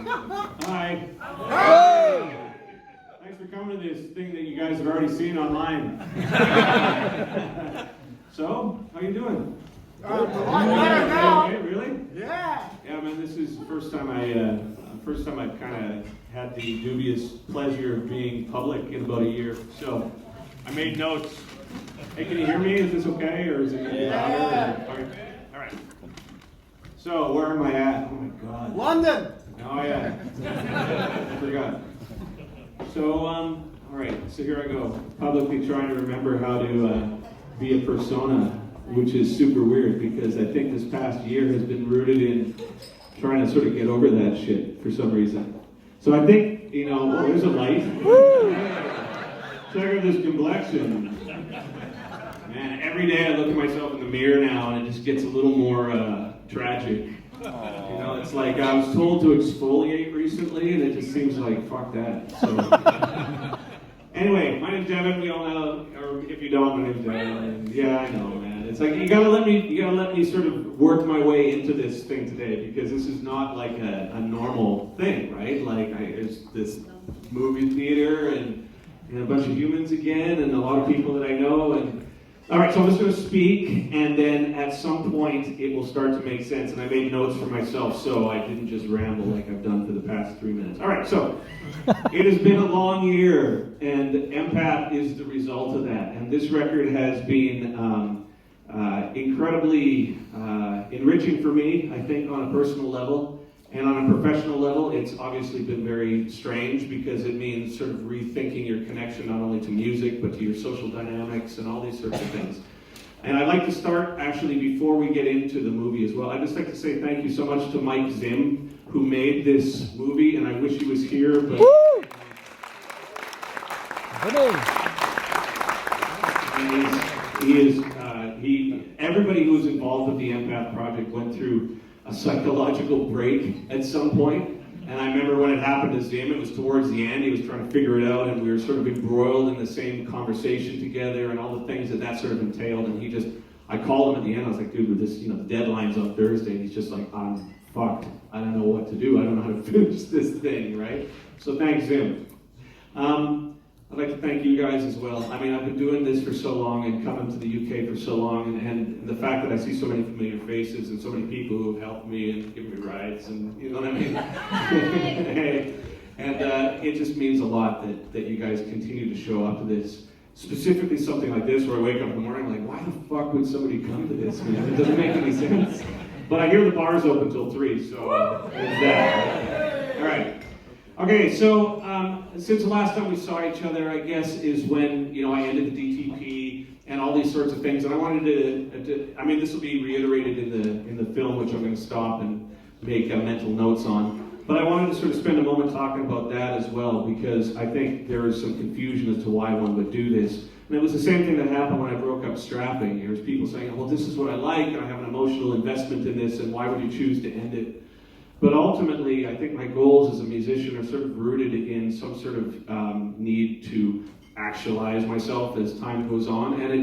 Hi. Hey! Thanks for coming to this thing that you guys have already seen online. So, how you doing? A lot better now. Okay, really? Yeah. Yeah, man. This is the first time I've kind of had the dubious pleasure of being public in about a year. So, I made notes. Hey, can you hear me? Is this okay, or is it going to be louder? Okay. All right. So, where am I at? Oh my God. London. Oh yeah. I forgot. So, all right. So here I go. Publicly trying to remember how to be a persona, which is super weird because I think this past year has been rooted in trying to sort of get over that shit for some reason. So I think, oh, there's a light. Check out this complexion. Man, every day I look at myself in the mirror now and it just gets a little more tragic. It's like I was told to exfoliate recently and it just seems like, fuck that. So, anyway, my name's Devin, we all know, or if you don't, my name's Devin. Yeah, I know, man. It's like, you gotta let me sort of work my way into this thing today because this is not like a normal thing, right? Like, there's this movie theater and a bunch of humans again and a lot of people that I know and all right, so I'm just going to speak, and then at some point it will start to make sense. And I made notes for myself, so I didn't just ramble like I've done for the past 3 minutes. All right, so it has been a long year, and Empath is the result of that. And this record has been incredibly enriching for me, I think, on a personal level. And on a professional level, it's obviously been very strange because it means sort of rethinking your connection not only to music, but to your social dynamics and all these sorts of things. And I'd like to start, actually, before we get into the movie as well, I'd just like to say thank you so much to Mike Zim, who made this movie, and I wish he was here, but... Everybody who was involved with the Empath project went through a psychological break at some point. And I remember when it happened to Zim, it was towards the end, he was trying to figure it out, and we were sort of embroiled in the same conversation together and all the things that sort of entailed. And I called him at the end, I was like, dude, with this, the deadline's on Thursday, and he's just like, I'm fucked. I don't know what to do. I don't know how to finish this thing, right? So thanks, Zim. I'd like to thank you guys as well. I mean, I've been doing this for so long and coming to the UK for so long, and the fact that I see so many familiar faces and so many people who have helped me and given me rides, and you know what I mean? And it just means a lot that you guys continue to show up to this. Specifically something like this where I wake up in the morning like, why the fuck would somebody come to this, man? It doesn't make any sense. But I hear the bar's open till 3, so there's that. All right. Okay, so since the last time we saw each other, I guess, is when, I ended the DTP and all these sorts of things. And I wanted to I mean, this will be reiterated in the film, which I'm going to stop and make mental notes on. But I wanted to sort of spend a moment talking about that as well, because I think there is some confusion as to why one would do this. And it was the same thing that happened when I broke up strapping. There was people saying, well, this is what I like, and I have an emotional investment in this, and why would you choose to end it? But ultimately, I think my goals as a musician are sort of rooted in some sort of need to actualize myself as time goes on, and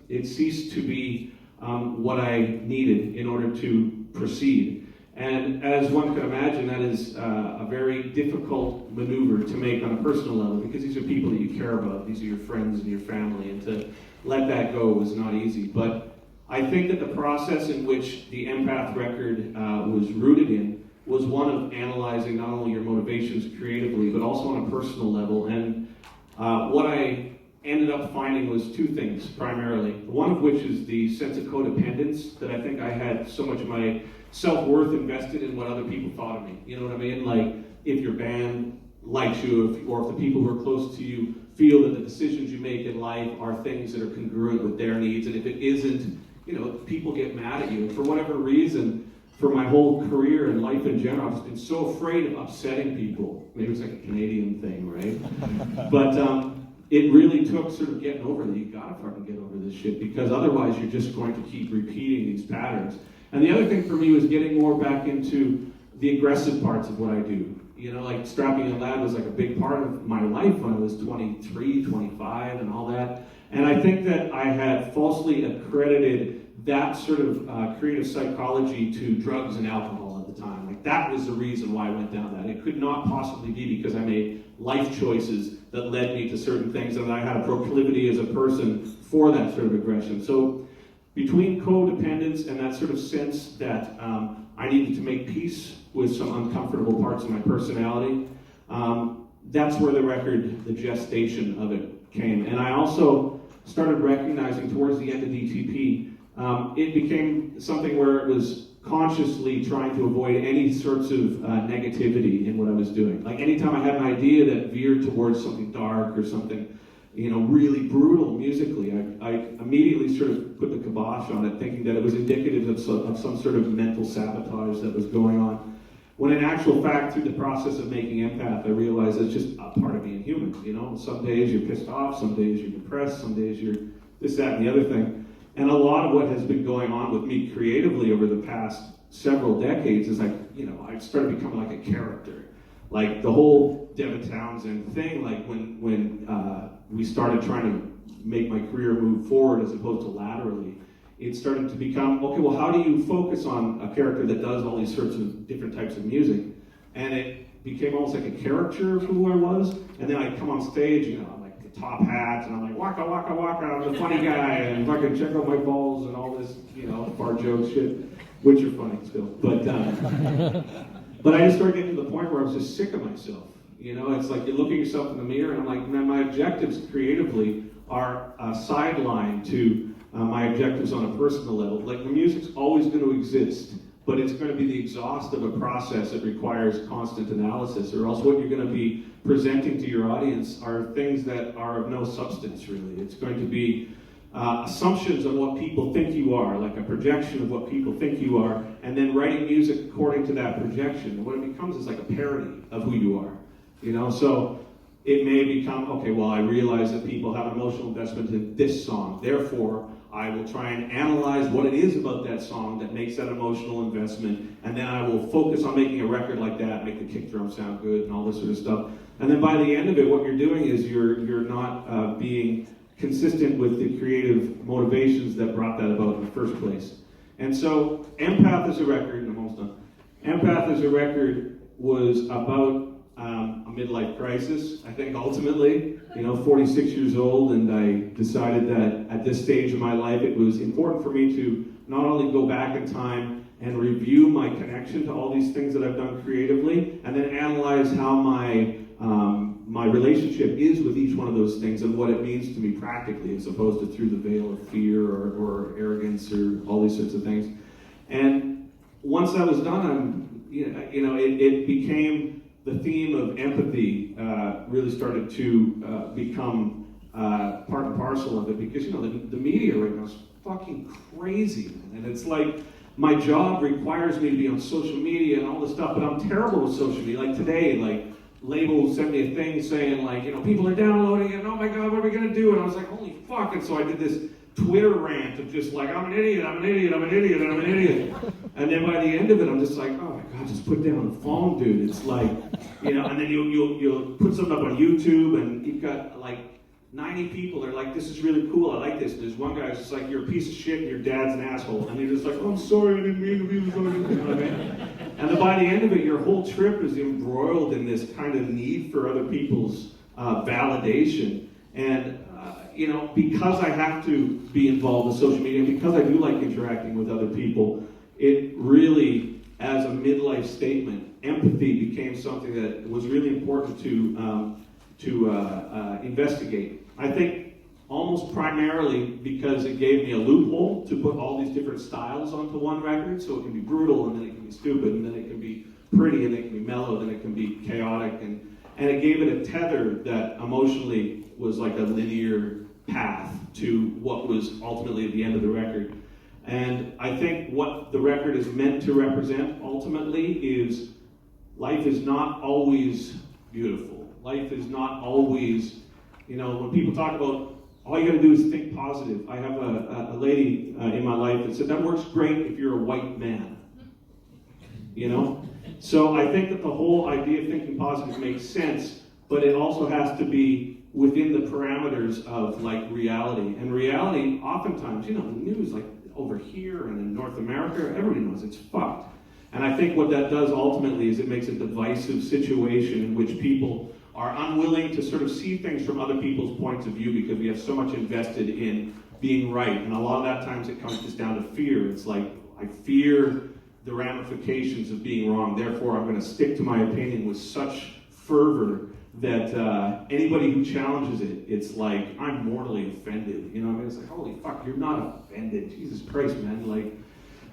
it ceased to be what I needed in order to proceed. And as one can imagine, that is a very difficult maneuver to make on a personal level, because these are people that you care about, these are your friends and your family, and to let that go was not easy. But I think that the process in which the Empath record was rooted in was one of analyzing not only your motivations creatively, but also on a personal level. And what I ended up finding was 2 things, primarily. One of which is the sense of codependence, that I think I had so much of my self-worth invested in what other people thought of me. You know what I mean? Like, if your band likes you, or if the people who are close to you feel that the decisions you make in life are things that are congruent with their needs, and if it isn't, people get mad at you. And for whatever reason, for my whole career and life in general, I've just been so afraid of upsetting people. Maybe it's like a Canadian thing, right? But it really took sort of getting over that. You gotta fucking get over this shit, because otherwise you're just going to keep repeating these patterns. And the other thing for me was getting more back into the aggressive parts of what I do. Like Strapping a Lad was like a big part of my life when I was 23, 25 and all that. And I think that I had falsely accredited that sort of creative psychology to drugs and alcohol at the the time. Like, that was the reason why I went down that. It could not possibly be because I made life choices that led me to certain things, and I had a proclivity as a person for that sort of aggression. So between codependence and that sort of sense that I needed to make peace with some uncomfortable parts of my personality, that's where the record, the gestation of it came. And I also started recognizing towards the end of DTP, it became something where it was consciously trying to avoid any sorts of negativity in what I was doing. Like, anytime I had an idea that veered towards something dark or something, really brutal musically, I immediately sort of put the kibosh on it, thinking that it was indicative of some sort of mental sabotage that was going on. When in actual fact, through the process of making Empath, I realized it's just a part of being human, Some days you're pissed off, some days you're depressed, some days you're this, that, and the other thing. And a lot of what has been going on with me creatively over the past several decades is I started becoming like a character. Like the whole Devin Townsend thing, like when we started trying to make my career move forward as opposed to laterally, it started to become, okay, well, how do you focus on a character that does all these sorts of different types of music? And it became almost like a caricature of who I was. And then I'd come on stage, I'm like the top hat, and I'm like, waka, waka, waka, I'm the funny guy, and fucking check out my balls and all this, fart joke shit, which are funny still. But I just started getting to the point where I was just sick of myself. It's like you look at yourself in the mirror, and I'm like, man, my objectives creatively are a sideline to my objectives on a personal level. Like, the music's always going to exist, but it's going to be the exhaust of a process that requires constant analysis, or else what you're going to be presenting to your audience are things that are of no substance, really. It's going to be assumptions on what people think you are, like a projection of what people think you are, and then writing music according to that projection. And what it becomes is like a parody of who you are, So it may become, okay, well, I realize that people have an emotional investment in this song, therefore I will try and analyze what it is about that song that makes that emotional investment, and then I will focus on making a record like that, make the kick drum sound good and all this sort of stuff. And then by the end of it, what you're doing is you're not being consistent with the creative motivations that brought that about in the first place. And so Empath as a record, and I'm almost done, Empath as a record was about a midlife crisis, I think, ultimately. 46 years old, and I decided that at this stage of my life it was important for me to not only go back in time and review my connection to all these things that I've done creatively, and then analyze how my relationship is with each one of those things and what it means to me practically, as opposed to through the veil of fear or arrogance or all these sorts of things. And once that was done, it became the theme of empathy really started to become part and parcel of it, because the media right now is fucking crazy, man. And it's like, my job requires me to be on social media and all this stuff, but I'm terrible with social media. Like today, Label sent me a thing saying, people are downloading it, and oh my god, what are we gonna do? And I was like, holy fuck. And so I did this Twitter rant of just like, I'm an idiot, I'm an idiot, I'm an idiot, I'm an idiot. And then by the end of it, I'm just like, oh my god, just put down the phone, dude. It's like, and then you'll put something up on YouTube, and you've got 90 people are like, this is really cool, I like this. And there's one guy who's just like, you're a piece of shit and your dad's an asshole. And you're just like, oh, I'm sorry, I didn't mean to be so, you know what I mean? And then by the end of it, your whole trip is embroiled in this kind of need for other people's validation. And, because I have to be involved in social media, because I do like interacting with other people, it really, as a midlife statement, empathy became something that was really important to investigate. I think almost primarily because it gave me a loophole to put all these different styles onto one record, so it can be brutal, and then it can be stupid, and then it can be pretty, and it can be mellow, and it can be chaotic, and it gave it a tether that emotionally was like a linear path to what was ultimately at the end of the record. And I think what the record is meant to represent ultimately is life is not always beautiful. Life is not always, when people talk about all you gotta do is think positive. I have a lady in my life that said, that works great if you're a white man. So I think that the whole idea of thinking positive makes sense, but it also has to be within the parameters of reality. And reality, oftentimes, the news over here and in North America, everybody knows it's fucked. And I think what that does ultimately is it makes a divisive situation in which people are unwilling to sort of see things from other people's points of view because we have so much invested in being right. And a lot of that times it comes just down to fear. It's like, I fear the ramifications of being wrong, therefore I'm going to stick to my opinion with such fervor that anybody who challenges it, it's like, I'm mortally offended. You know what I mean? It's like, holy fuck, you're not offended. Jesus Christ, man. Like,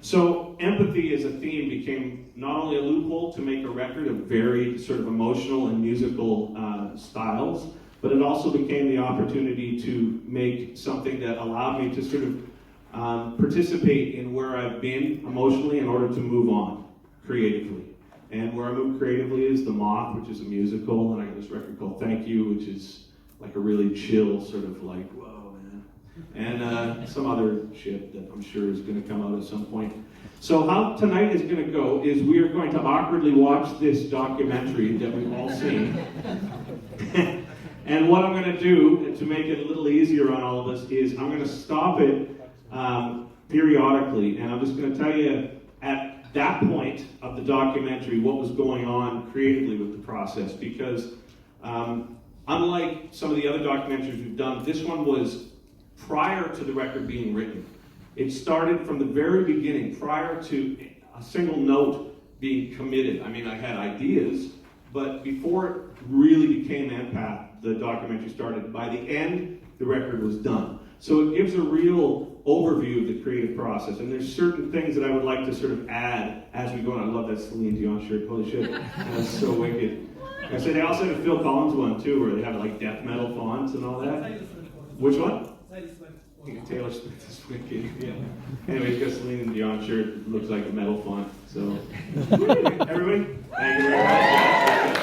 so empathy as a theme became not only a loophole to make a record of very sort of emotional and musical styles, but it also became the opportunity to make something that allowed me to sort of participate in where I've been emotionally in order to move on creatively. And where I move creatively is The Moth, which is a musical, and I got this record called Thank You, which is like a really chill sort of like, whoa, man. And some other shit that I'm sure is going to come out at some point. So how tonight is going to go is we are going to awkwardly watch this documentary that we've all seen. And what I'm going to do, to make it a little easier on all of us, is I'm going to stop it periodically, and I'm just going to tell you at that point of the documentary what was going on creatively with the process, because unlike some of the other documentaries we've done, this one was prior to the record being written. It started from the very beginning, prior to a single note being committed. I mean, I had ideas, but before it really became Empath, the documentary started. By the end, the record was done. So it gives a real overview of the creative process, and there's certain things that I would like to sort of add as we go on. I love that Celine Dion shirt. Holy shit, that's so wicked. I said they also had a Phil Collins one too, where they have like death metal fonts and all that. Which one? Taylor Swift is wicked. Yeah. Anyway, because Celine Dion shirt looks like a metal font. So everybody, thank you very much.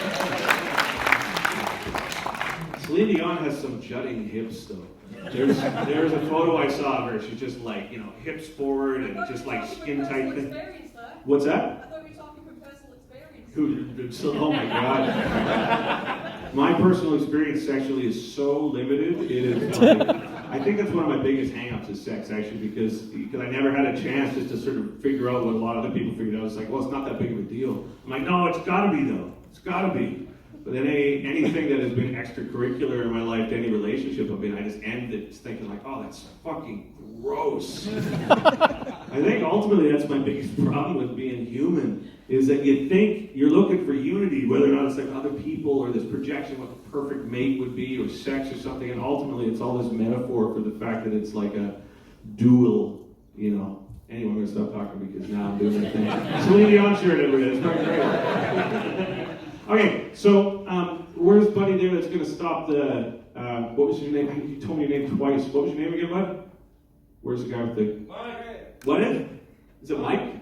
Celine Dion has some jutting hips though. There's a photo I saw of her. She's just like, you know, hips forward and just like skin tight thing. What's that? I thought you were talking from personal experience. Oh my God. My personal experience sexually is so limited. It is like, I think that's one of my biggest hang-ups is sex, actually, because I never had a chance just to sort of figure out what a lot of other people figured out. It's like, well, it's not that big of a deal. I'm like, no, it's gotta be though. It's gotta be. But then anything that has been extracurricular in my life, to any relationship I've been, I just end it just thinking like, oh, that's fucking gross. I think ultimately that's my biggest problem with being human, is that you think you're looking for unity, whether or not it's like other people or this projection what the perfect mate would be or sex or something, and ultimately it's all this metaphor for the fact that it's like a dual, you know. Anyway, I'm going to stop talking because now I'm doing that thing. Celine Dion shirt everywhere, it's not great. Okay, so where's Buddy there that's going to stop the, what was your name? You told me your name twice. What was your name again, Bud? Where's the guy with the... Mike. What is it? Is it Mike?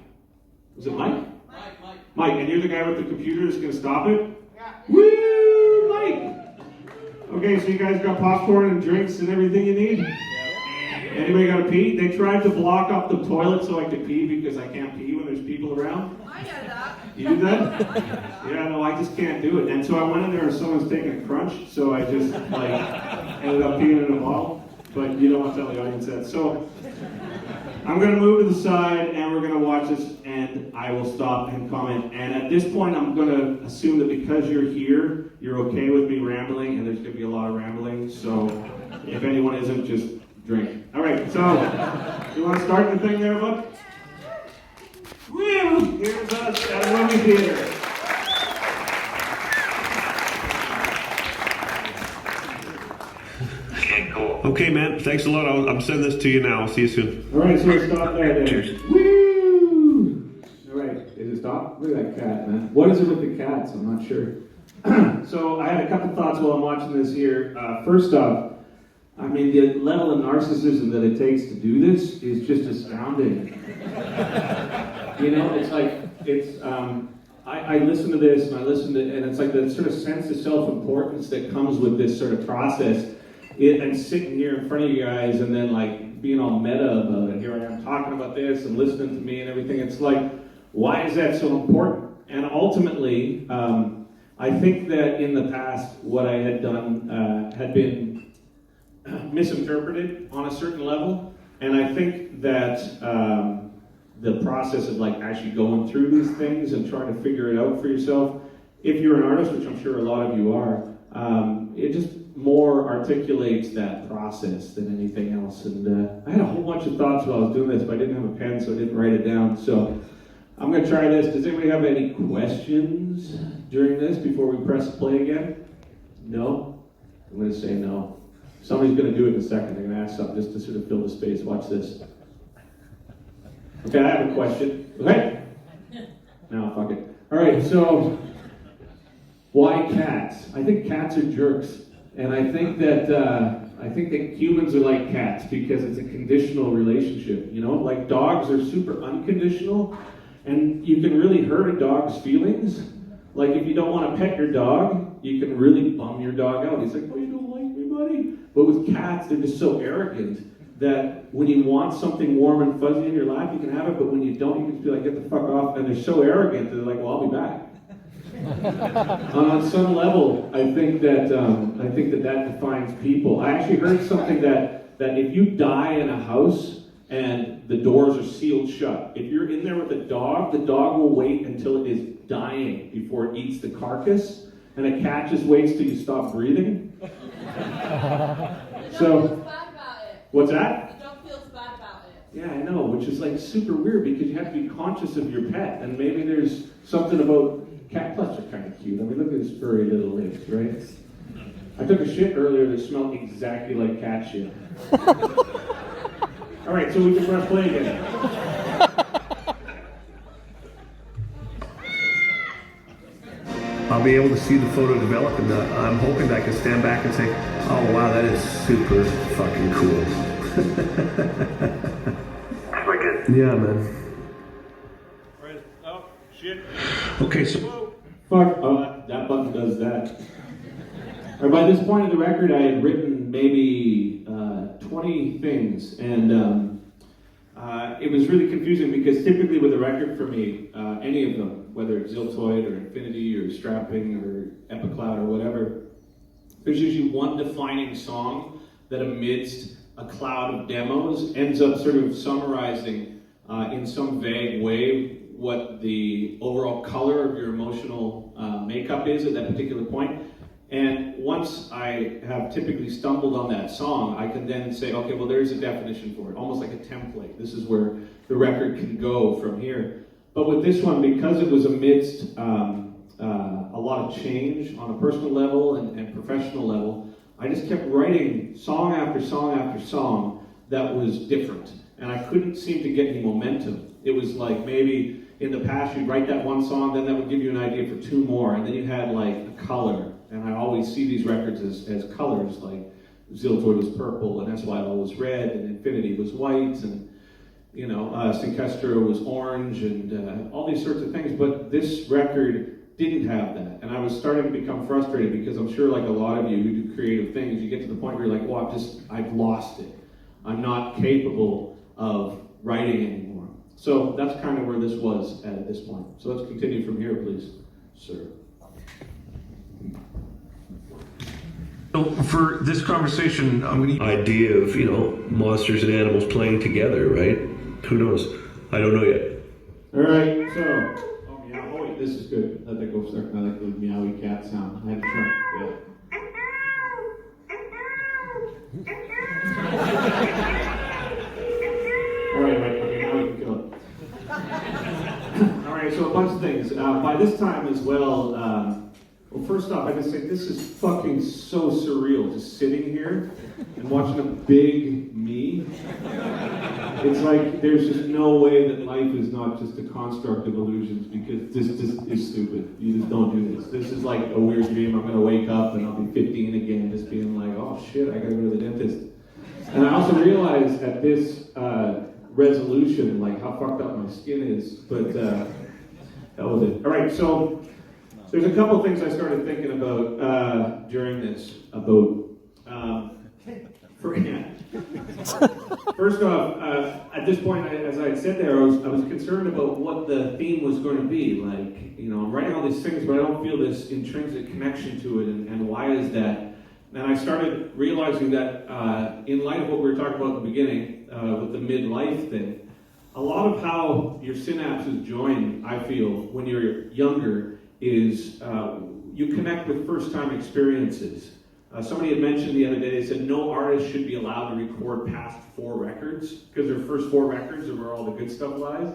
Is it Mike? Mike. Mike, and you're the guy with the computer that's going to stop it? Yeah. Woo, Mike! Okay, so you guys got popcorn and drinks and everything you need? Anybody got to pee? They tried to block up the toilet so I could pee because I can't pee when there's people around. I know that. You do that? Yeah, no, I just can't do it. And so I went in there and someone's taking a crunch, so I just like ended up peeing in a bottle. But you don't want to tell the audience that. So I'm going to move to the side and we're going to watch this and I will stop and comment. And at this point, I'm going to assume that because you're here, you're okay with me rambling, and there's going to be a lot of rambling. So if anyone isn't, just drink. All right, so you want to start the thing there, bud? Woo! Here's us at a movie theater. Okay, man. Thanks a lot. I'm sending this to you now. I'll see you soon. All right, so let's stop there. Cheers. Woo! All right, is it stop? Look at that cat, man. What is it with the cats? I'm not sure. So I had a couple thoughts while I'm watching this here. First off, I mean, the level of narcissism that it takes to do this is just astounding. You know, it's like, I listen to this and and it's like the sort of sense of self-importance that comes with this sort of process. And sitting here in front of you guys and then like being all meta about it. Here I am talking about this and listening to me and everything. It's like, why is that so important? And ultimately, I think that in the past, what I had done had been misinterpreted on a certain level. And I think that the process of like actually going through these things and trying to figure it out for yourself. If you're an artist, which I'm sure a lot of you are, it just more articulates that process than anything else. And I had a whole bunch of thoughts while I was doing this, but I didn't have a pen, so I didn't write it down. So I'm going to try this. Does anybody have any questions during this before we press play again? No? I'm going to say no. Somebody's going to do it in a second. They're going to ask something just to sort of fill the space. Watch this. Okay, I have a question. Okay? No, fuck it. All right, so why cats? I think cats are jerks. And I think that humans are like cats because it's a conditional relationship, you know? Like dogs are super unconditional, and you can really hurt a dog's feelings. Like if you don't want to pet your dog, you can really bum your dog out. He's like, oh, you don't like me, buddy? But with cats, they're just so arrogant that when you want something warm and fuzzy in your lap, you can have it, but when you don't, you can just be like, get the fuck off. And they're so arrogant, they're like, well, I'll be back. On some level, I think that defines people. I actually heard something that if you die in a house and the doors are sealed shut, if you're in there with a dog, the dog will wait until it is dying before it eats the carcass, and a cat just waits till you stop breathing. The dog So, feels bad about it. what's that? The dog feels bad about it. Yeah, I know, which is like super weird because you have to be conscious of your pet, and maybe there's something about cat pets are kind of cute. I mean, look at his furry little lips, right? I took a shit earlier that smelled exactly like cat shit. All right, so we can press play again. I'll be able to see the photo develop, and I'm hoping that I can stand back and say, oh wow, that is super fucking cool. Wicked. Yeah, man. Right. Oh, shit. Okay, so Fuck. Oh, that button does that. Or by this point in the record, I had written maybe 20 things, and it was really confusing because typically with a record for me, any of them, whether it's Ziltoid or Infinity or Strapping or Epicloud or whatever, there's usually one defining song that amidst a cloud of demos ends up sort of summarizing in some vague way what the overall color of your emotional makeup is at that particular point. And once I have typically stumbled on that song, I can then say, okay, well, there's a definition for it, almost like a template. This is where the record can go from here. But with this one, because it was amidst a lot of change on a personal level and professional level, I just kept writing song after song after song that was different. And I couldn't seem to get any momentum. It was like maybe in the past you'd write that one song, then that would give you an idea for two more, and then you had like a color. And I always see these records as colors, like Ziltoid was purple, and SYL was red, and Infinity was white, and you know, Synkestra was orange, and all these sorts of things. But this record didn't have that, and I was starting to become frustrated because I'm sure, like a lot of you who do creative things, you get to the point where you're like, well, I've lost it. I'm not capable of writing anymore. So that's kind of where this was at this point. So let's continue from here, please, sir. So for this conversation, I'm going to idea of, you know, monsters and animals playing together, right? Who knows? I don't know yet. All right, so, oh, meow, oh wait, this is good. Let that go start. I like the meowy cat sound. I had to try. Yeah. All right, okay, now we can kill it. All right, so a bunch of things. By this time as well, well, first off, I just say this is fucking so surreal, just sitting here and watching a big me. It's like there's just no way that life is not just a construct of illusions, because this just is stupid. You just don't do this. This is like a weird dream. I'm gonna wake up and I'll be 15 again, just being like, oh shit, I gotta go to the dentist. And I also realized at this resolution, like how fucked up my skin is, but hell with it. All right, so there's a couple things I started thinking about during this. First off, at this point, as I had said there, I was concerned about what the theme was going to be. Like, you know, I'm writing all these things, but I don't feel this intrinsic connection to it, and why is that? And I started realizing that in light of what we were talking about at the beginning, with the midlife thing, a lot of how your synapses join, I feel, when you're younger is you connect with first-time experiences. Somebody had mentioned the other day, they said no artist should be allowed to record past 4 records because their first 4 records are where all the good stuff lies.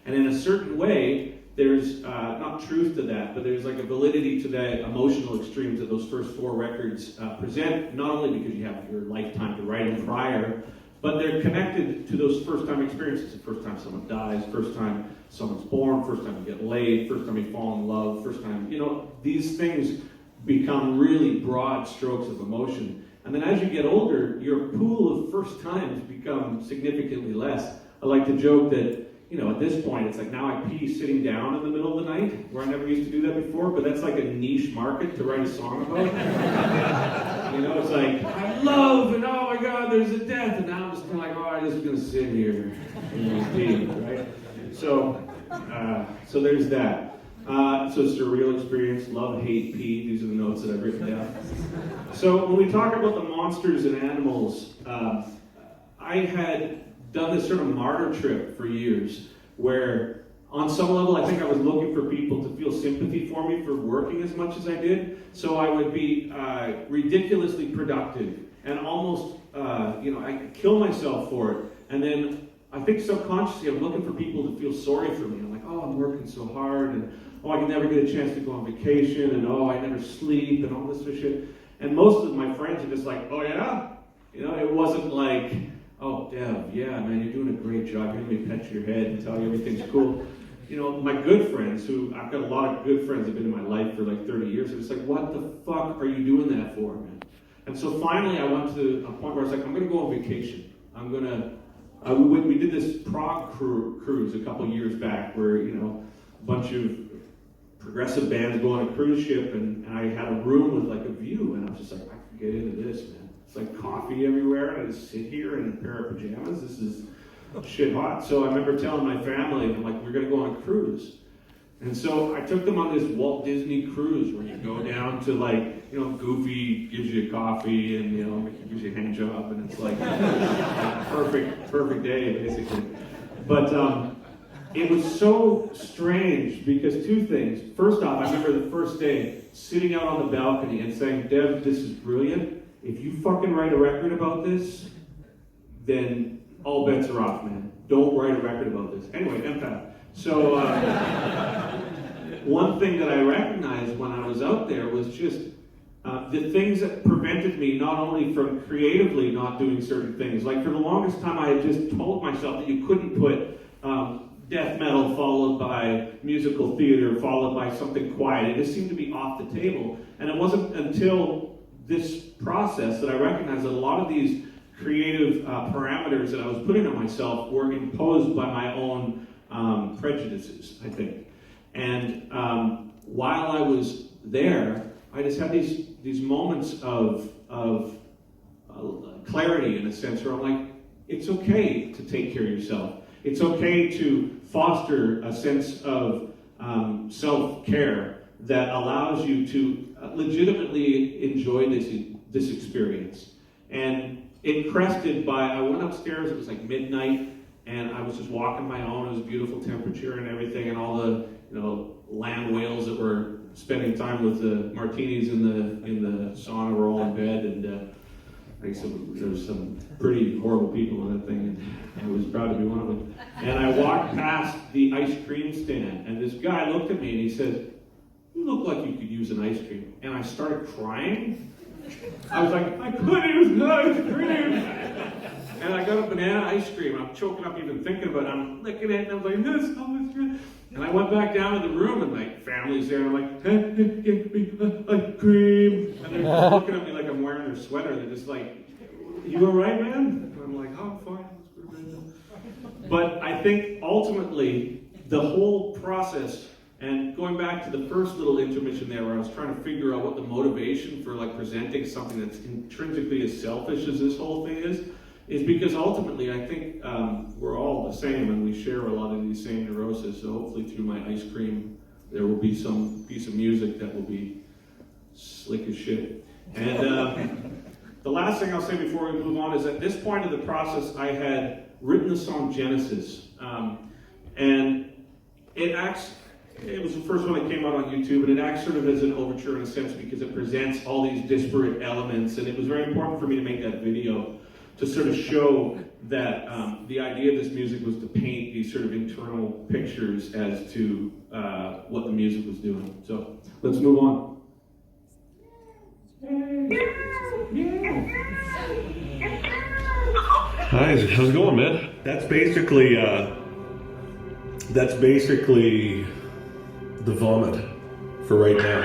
And in a certain way, there's not truth to that, but there's like a validity to the emotional extremes that those first 4 records present, not only because you have your lifetime to write them prior, but they're connected to those first-time experiences. The first time someone dies, first time someone's born, first time you get laid, first time you fall in love, first time, these things become really broad strokes of emotion. And then as you get older, your pool of first times become significantly less. I like to joke that, at this point, it's like now I pee sitting down in the middle of the night, where I never used to do that before, but that's like a niche market to write a song about. It's like, I love, and oh my God, there's a death, and now I'm just kind of like, oh, I'm just going to sit here and pee, right? So there's that. So surreal experience, love, hate, pee. These are the notes that I've written down. So when we talk about the monsters and animals, I had done this sort of martyr trip for years where on some level I think I was looking for people to feel sympathy for me for working as much as I did. So I would be ridiculously productive and almost, I could kill myself for it. And then I think subconsciously I'm looking for people to feel sorry for me. I'm like, oh, I'm working so hard, and oh, I can never get a chance to go on vacation, and oh, I never sleep, and all this sort of shit. And most of my friends are just like, oh yeah? It wasn't like, oh, Dev, yeah, man, you're doing a great job. You're going to pet your head and tell you everything's cool. My good friends, I've got a lot of good friends that have been in my life for like 30 years, and it's like, what the fuck are you doing that for, man? And so finally I went to a point where I was like, I'm going to go on vacation. We did this Prague cruise a couple years back where, a bunch of progressive bands go on a cruise ship, and I had a room with like a view, and I was just like, I can get into this, man. It's like coffee everywhere, and I just sit here in a pair of pajamas. This is shit hot. So I remember telling my family, I'm like, we're gonna go on a cruise. And so I took them on this Walt Disney cruise where you go down to like, Goofy gives you a coffee and, gives you a hand job, and it's like perfect day, basically. But it was so strange because 2 things. First off, I remember the first day sitting out on the balcony and saying, Dev, this is brilliant. If you fucking write a record about this, then all bets are off, man. Don't write a record about this. Anyway, Empath. So one thing that I recognized when I was out there was just the things that prevented me not only from creatively not doing certain things. Like for the longest time, I had just told myself that you couldn't put death metal followed by musical theater followed by something quiet. It just seemed to be off the table. And it wasn't until this process that I recognized that a lot of these creative parameters that I was putting on myself were imposed by my own prejudices, I think. And while I was there, I just had these moments of clarity, in a sense, where I'm like, it's okay to take care of yourself. It's okay to foster a sense of self-care that allows you to legitimately enjoy this experience. And it crested by, I went upstairs, it was like midnight, and I was just walking my own. It was beautiful temperature and everything, and all the land whales that were spending time with the martinis in the sauna were all in bed, and I guess there was some pretty horrible people in that thing, and I was proud to be one of them. And I walked past the ice cream stand, and this guy looked at me and he said, "You look like you could use an ice cream." And I started crying. I was like, I couldn't use an ice cream. And I got a banana ice cream. I'm choking up even thinking about it. I'm licking it, and I'm like, this is good. And I went back down to the room, and my family's there, and I'm like, hey, give me ice cream. And they're looking at me like I'm wearing their sweater. They're just like, you all right, man? And I'm like, oh, I'm fine. But I think ultimately, the whole process, and going back to the first little intermission there where I was trying to figure out what the motivation for like presenting something that's intrinsically as selfish as this whole thing is because ultimately I think we're all the same and we share a lot of these same neuroses. So hopefully through my ice cream, there will be some piece of music that will be slick as shit. And the last thing I'll say before we move on is at this point of the process, I had written the song Genesis. And it was the first one that came out on YouTube, and it acts sort of as an overture in a sense because it presents all these disparate elements, and it was very important for me to make that video to sort of show that the idea of this music was to paint these sort of internal pictures as to what the music was doing. So let's move on. Hi, how's it going, man? That's basically the vomit for right now.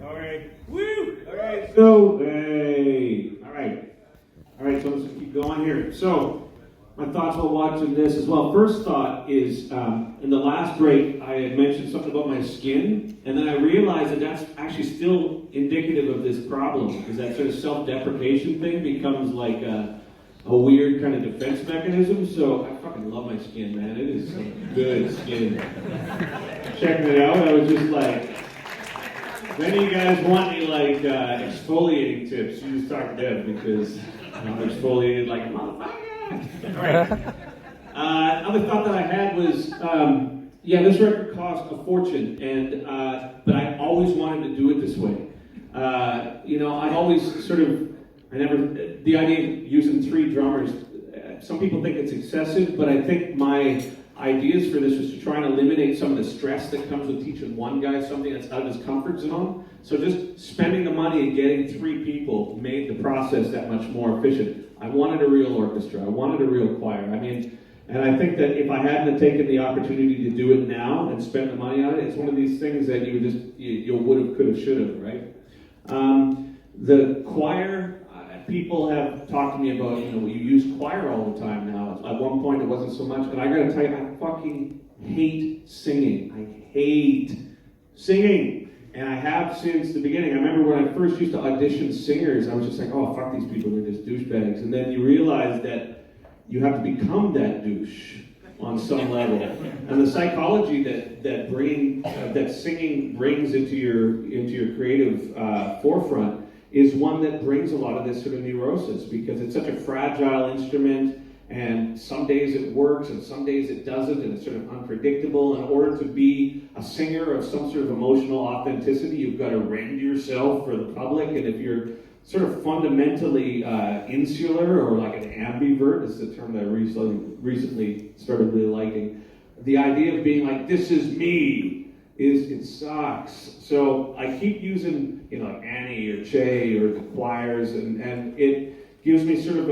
All right, woo! All right, so, hey, all right, so let's keep going here. So, my thoughts while watching this as well. First thought is, in the last break, I had mentioned something about my skin, and then I realized that that's actually still indicative of this problem, because that sort of self-deprecation thing becomes like a weird kind of defense mechanism. So I fucking love my skin, man. It is some good skin. Checking it out, I was just like, if any of you guys want any like exfoliating tips, you just talk to Dev, because I'm exfoliated like a motherfucker. All right. Another thought that I had was, this record cost a fortune, and but I always wanted to do it this way. I've always the idea of using 3 drummers, some people think it's excessive, but I think my ideas for this was to try and eliminate some of the stress that comes with teaching one guy something that's out of his comfort zone. So just spending the money and getting 3 people made the process that much more efficient. I wanted a real orchestra. I wanted a real choir. And I think that if I hadn't taken the opportunity to do it now and spend the money on it, it's one of these things that you would have, could have, should have, right? The choir, people have talked to me about, you use choir all the time now. At one point it wasn't so much, but I gotta tell you, I fucking hate singing. I hate singing. And I have since the beginning. I remember when I first used to audition singers, I was just like, oh, fuck these people, they're just douchebags. And then you realize that you have to become that douche on some level. And the psychology that singing brings into your creative forefront is one that brings a lot of this sort of neurosis, because it's such a fragile instrument, and some days it works and some days it doesn't, and it's sort of unpredictable. In order to be a singer of some sort of emotional authenticity, you've got to rend yourself for the public, and if you're sort of fundamentally insular, or like an ambivert, is the term that I recently started really liking, the idea of being like, this is me, it sucks. So I keep using, like Annie or Che or the choirs, and it gives me sort of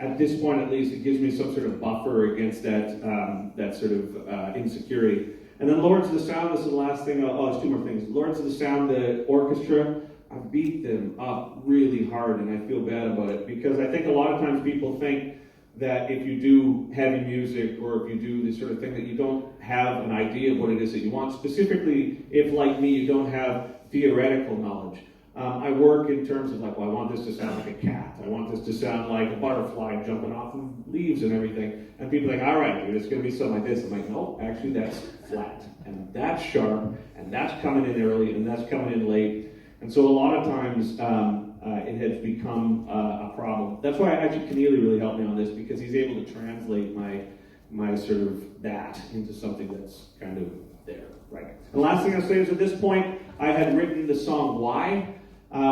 at this point at least, it gives me some sort of buffer against that sort of insecurity. And then Lords of the Sound, this is the last thing, there's 2 more things. Lords of the Sound, the orchestra, I beat them up really hard, and I feel bad about it, because I think a lot of times people think that if you do heavy music, or if you do this sort of thing, that you don't have an idea of what it is that you want. Specifically, if like me, you don't have theoretical knowledge. I work in terms of like, well, I want this to sound like a cat. I want this to sound like a butterfly jumping off of leaves and everything. And people are like, all right, dude, it's going to be something like this. I'm like, no, actually that's flat, and that's sharp, and that's coming in early, and that's coming in late. And so a lot of times it has become a problem. That's why actually Keneally really helped me on this, because he's able to translate my sort of that into something that's kind of there, right? The last thing I'll say is, at this point, I had written the song Why,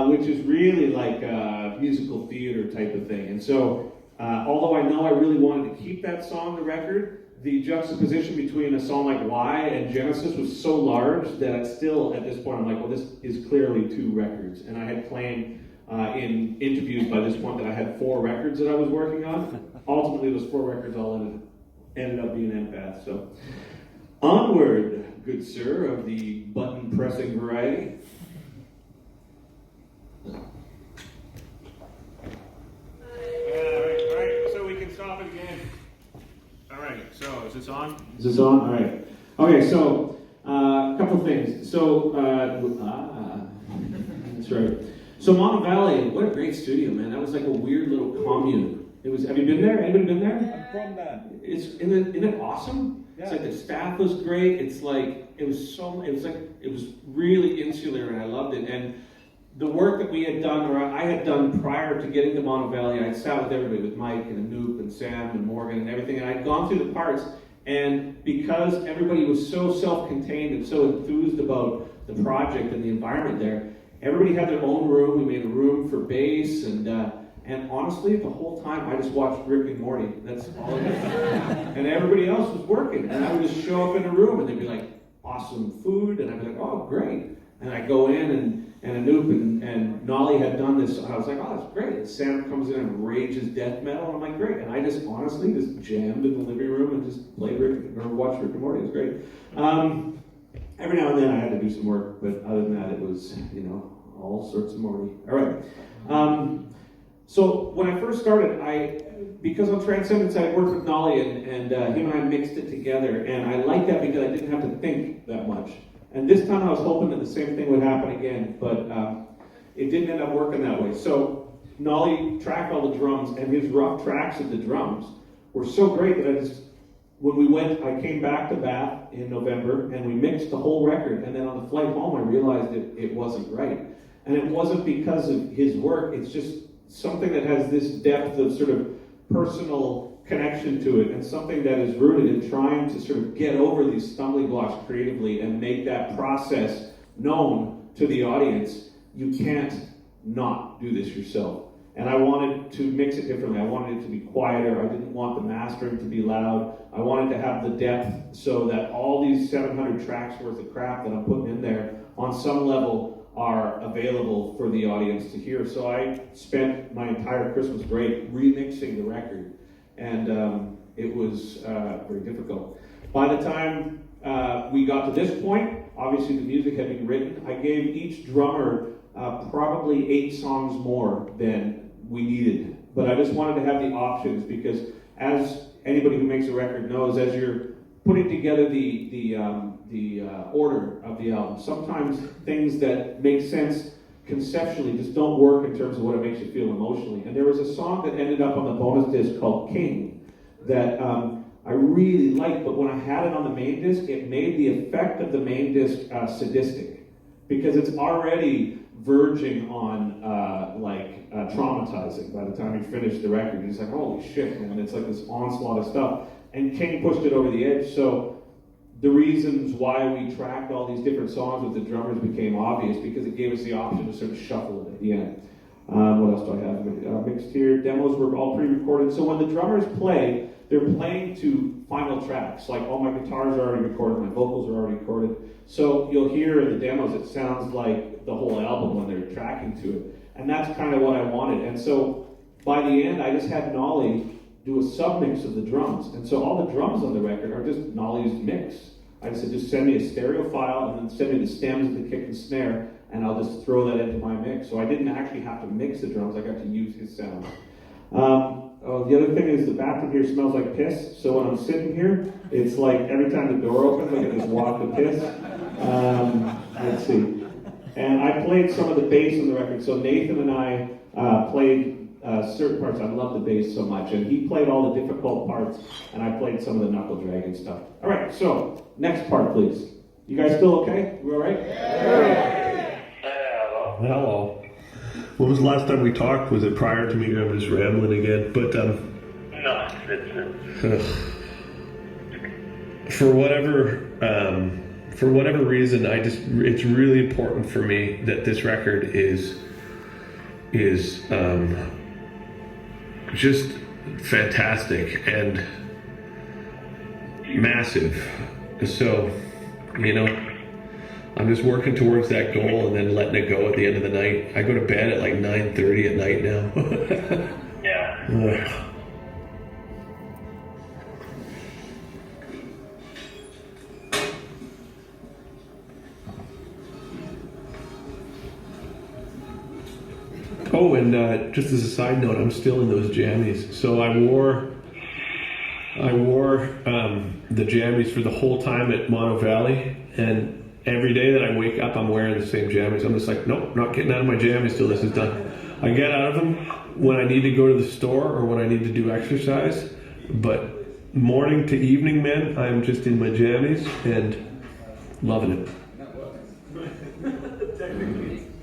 which is really like a musical theater type of thing. And so, although I know I really wanted to keep that song, the record, the juxtaposition between a song like Why and Genesis was so large that still, at this point, I'm like, well, this is clearly 2 records. And I had claimed in interviews by this point that I had 4 records that I was working on. Ultimately, those 4 records all ended up being Empath. So, onward, good sir, of the button-pressing variety. All right, so we can stop it again. All right, so is this on? Is this on? All right. Okay, so a couple things. So, that's right. So Mono Valley, what a great studio, man. That was like a weird little commune. It was. Have you been there? Anybody been there? I'm from that. Isn't it awesome? Yeah. It's like the staff was great. It's like it was really insular, and I loved it. And the work that we had done, or I had done prior to getting to Mono Valley, I sat with everybody, with Mike and Anoop and Sam and Morgan and everything, and I'd gone through the parts, and because everybody was so self-contained and so enthused about the project and the environment there, everybody had their own room. We made a room for bass, and honestly, the whole time I just watched Rick and Morty. That's all it was. And everybody else was working, and I would just show up in a room, and they'd be like, awesome food, and I'd be like, oh, great. And I'd go in, and Anoop and Nolly had done this, and I was like, oh, that's great. And Sam comes in and rages death metal, and I'm like, great. And I just honestly just jammed in the living room and just played watched Rick and Morty. It was great. Every now and then I had to do some work, but other than that, it was, all sorts of Morty. All right. So when I first started, because on Transcendence I worked with Nolly, and him and I mixed it together, and I liked that because I didn't have to think that much. And this time I was hoping that the same thing would happen again, but it didn't end up working that way. So Nolly tracked all the drums, and his rough tracks of the drums were so great that I came back to Bath in November, and we mixed the whole record, and then on the flight home I realized it wasn't right. And it wasn't because of his work, it's just something that has this depth of sort of personal connection to it, and something that is rooted in trying to sort of get over these stumbling blocks creatively and make that process known to the audience. You can't not do this yourself. And I wanted to mix it differently. I wanted it to be quieter. I didn't want the mastering to be loud. I wanted to have the depth so that all these 700 tracks worth of crap that I'm putting in there on some level are available for the audience to hear. So I spent my entire Christmas break remixing the record, and it was very difficult. By the time we got to this point, obviously the music had been written. I gave each drummer probably 8 songs more than we needed, but I just wanted to have the options, because as anybody who makes a record knows, as you're putting together the order of the album, sometimes things that make sense conceptually just don't work in terms of what it makes you feel emotionally. And there was a song that ended up on the bonus disc called King that I really liked, but when I had it on the main disc, it made the effect of the main disc sadistic, because it's already verging on traumatizing by the time you finish the record. You're just like, holy shit, man, it's like this onslaught of stuff. And King pushed it over the edge, so the reasons why we tracked all these different songs with the drummers became obvious, because it gave us the option to sort of shuffle it at the end. What else do I have mixed here? Demos were all pre-recorded, so when the drummers play, they're playing to final tracks, like all my guitars are already recorded, my vocals are already recorded, so you'll hear in the demos it sounds like the whole album when they're tracking to it, and that's kind of what I wanted. And so by the end, I just had Nolly do a submix of the drums, and so all the drums on the record are just Nolly's mix. I just said, just send me a stereo file and then send me the stems of the kick and snare, and I'll just throw that into my mix. So I didn't actually have to mix the drums, I got to use his sound. The other thing is the bathroom here smells like piss, so when I'm sitting here, it's like every time the door opens, I get this wad of piss. Let's see. And I played some of the bass on the record, so Nathan and I played certain parts. I love the bass so much, and he played all the difficult parts, and I played some of the knuckle dragging stuff. All right, so next part, please. You guys still okay? We all right? Yeah. Hello. When was the last time we talked? Was it prior to me? I'm just rambling again. But no, for whatever reason, it's really important for me that this record is just fantastic and massive. So, I'm just working towards that goal and then letting it go at the end of the night. I go to bed at like 9:30 at night now. Yeah. Oh, and just as a side note, I'm still in those jammies. So I wore the jammies for the whole time at Mono Valley, and every day that I wake up, I'm wearing the same jammies. I'm just like, nope, not getting out of my jammies till this is done. I get out of them when I need to go to the store or when I need to do exercise, but morning to evening, man, I'm just in my jammies and loving it.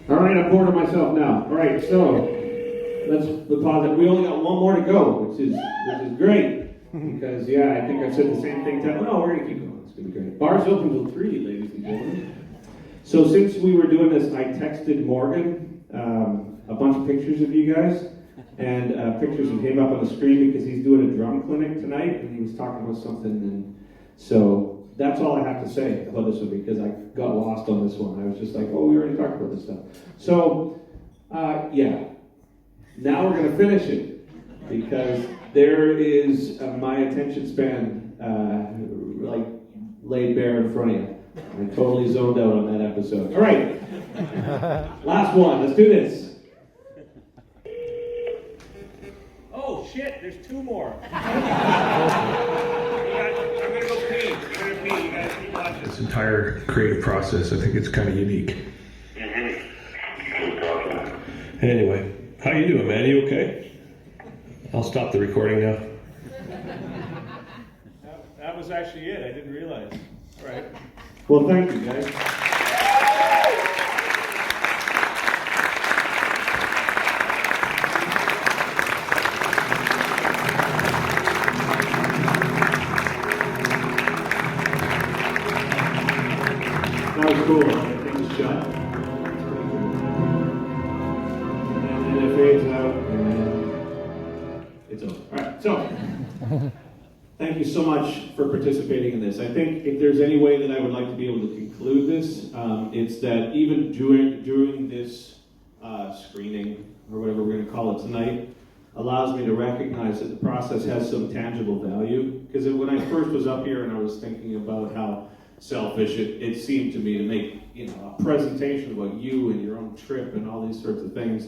All right, I'm bored of myself now. All right, so let's pause it. We only got one more to go, which is great. Because, yeah, I think I've said the same thing. No, we're going to keep going. It's going to be great. Bars open till 3, ladies and gentlemen. So since we were doing this, I texted Morgan a bunch of pictures of you guys and pictures of him up on the screen because he's doing a drum clinic tonight and he was talking about something. And so that's all I have to say about this one because I got lost on this one. I was just like, oh, we already talked about this stuff. So, yeah. Now we're going to finish it because there is my attention span like laid bare in front of you. I totally zoned out on that episode. All right, last one. Let's do this. Oh shit! There's 2 more. I'm gonna go pee. I'm gonna pee. You guys keep watching. This entire creative process, I think it's kind of unique. Anyway, how you doing, man? You okay? I'll stop the recording now. That was actually it. I didn't realize. All right. Well, thank you, guys. That was cool. Everything's shut. And then it fades out, and then it's over. All right. So. Thank you so much for participating in this. I think if there's any way that I would like to be able to conclude this, it's that even during this screening, or whatever we're going to call it tonight, allows me to recognize that the process has some tangible value. Because when I first was up here and I was thinking about how selfish it seemed to me to make a presentation about you and your own trip and all these sorts of things,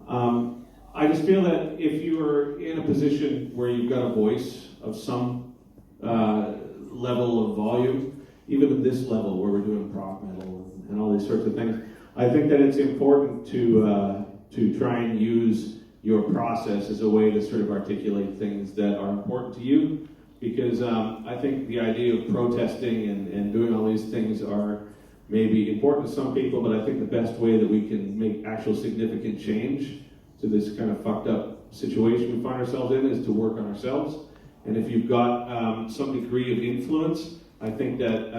I just feel that if you are in a position where you've got a voice of some level of volume, even at this level where we're doing prog metal and all these sorts of things, I think that it's important to try and use your process as a way to sort of articulate things that are important to you, because I think the idea of protesting and doing all these things are maybe important to some people, but I think the best way that we can make actual significant change to this kind of fucked up situation we find ourselves in is to work on ourselves. And if you've got some degree of influence, I think that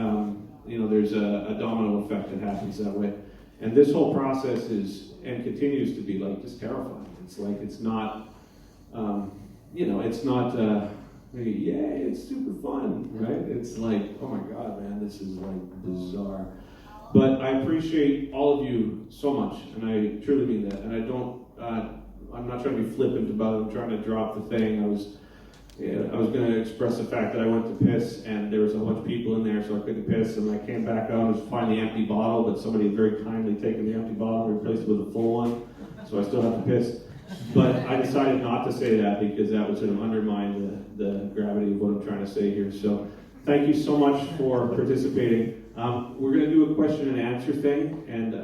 there's a domino effect that happens that way. And this whole process is and continues to be like just terrifying. It's like it's not, it's not. Yay, it's super fun, right? It's like, oh my God, man, this is like bizarre. But I appreciate all of you so much, and I truly mean that. And I don't. I'm not trying to be flippant about it. I'm trying to drop the thing. I was going to express the fact that I went to piss, and there was a bunch of people in there, so I couldn't piss. And I came back out and was finding the empty bottle, but somebody had very kindly taken the empty bottle and replaced it with a full one, so I still have to piss. But I decided not to say that because that would sort of undermine the gravity of what I'm trying to say here. So thank you so much for participating. We're going to do a question and answer thing, and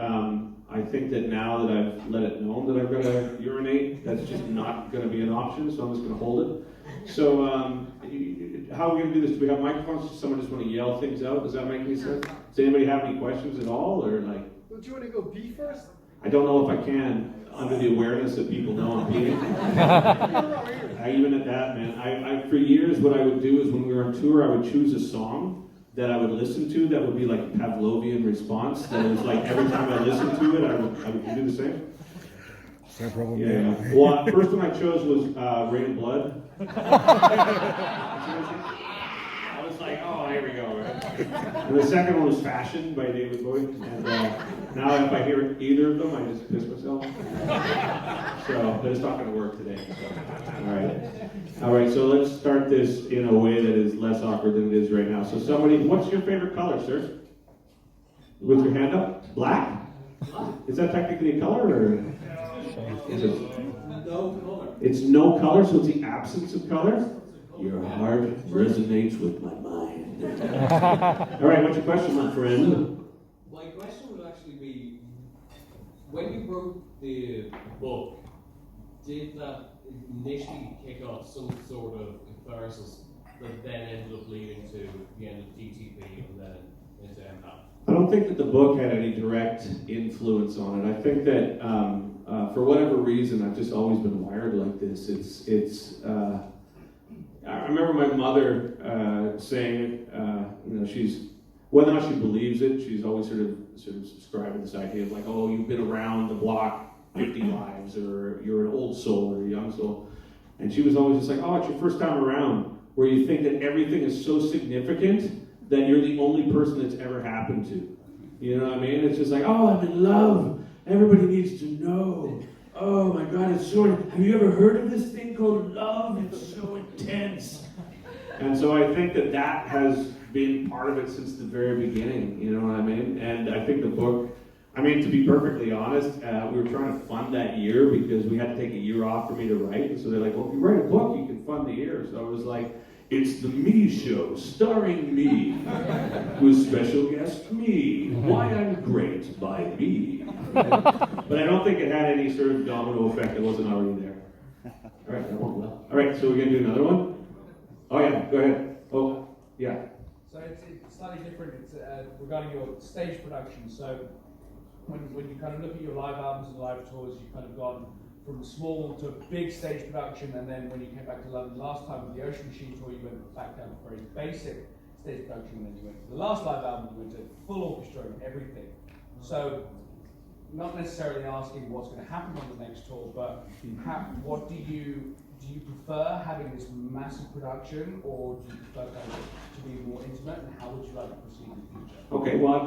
I think that now that I've let it known that I've got to urinate, that's just not going to be an option, so I'm just going to hold it. So how are we going to do this? Do we have microphones? Does someone just want to yell things out? Does that make any sense? Does anybody have any questions at all? Or like? Well, do you want to go pee first? I don't know if I can, under the awareness that people know I'm peeing. Even at that, man. I for years, what I would do is when we were on tour, I would choose a song that I would listen to that would be like a Pavlovian response. That was like every time I listened to it, I would do the same. No problem. Yeah. Well, first one I chose was Rain of Blood. I was like, oh, here we go. Right? And the second one was Fashion by David Bowie. And now if I hear either of them, I just piss myself. So, but it's not going to work today. So. All right, so let's start this in a way that is less awkward than it is right now. So somebody, what's your favorite color, sir? With your hand up? Black? Is that technically a color, or is it? No color. It's no color, so it's the absence of color? Your heart resonates with my mind. All right, what's your question, my friend? My question would actually be, when you wrote the book, did that initially kick off some sort of catharsis that then ended up leading to the end of DTP and then into Empath? I don't think that the book had any direct influence on it. I think that for whatever reason, I've just always been wired like this. I remember my mother saying, she's, whether or not she believes it, she's always sort of subscribed to this idea of like, oh, you've been around the block 50 lives, or you're an old soul or a young soul. And she was always just like, oh, it's your first time around, where you think that everything is so significant that you're the only person that's ever happened to. You know what I mean? It's just like, oh, I'm in love. Everybody needs to know. Oh my God, it's so, have you ever heard of this thing called love? It's so intense. And so I think that has been part of it since the very beginning, you know what I mean? And I think the book, to be perfectly honest, we were trying to fund that year because we had to take a year off for me to write. And so they're like, well, if you write a book, you can fund the year. So I was like, it's the Me Show, starring me, with special guest me. Why I'm Great by me. But I don't think it had any sort of domino effect that wasn't already there. All right, that went well. All right, so we're gonna do another one? Oh yeah, go ahead. Oh, yeah. So it's slightly different. It's regarding your stage production. So when you kind of look at your live albums and live tours, you've kind of gone from small to big stage production, and then when you came back to London last time with the Ocean Machine tour, you went back down to very basic stage production, and then you went to the last live album, you went to full orchestra and everything. So, not necessarily asking what's going to happen on the next tour, but what do you prefer having this massive production, or do you prefer kind of to be more intimate, and how would you like to proceed in the future? Okay, well,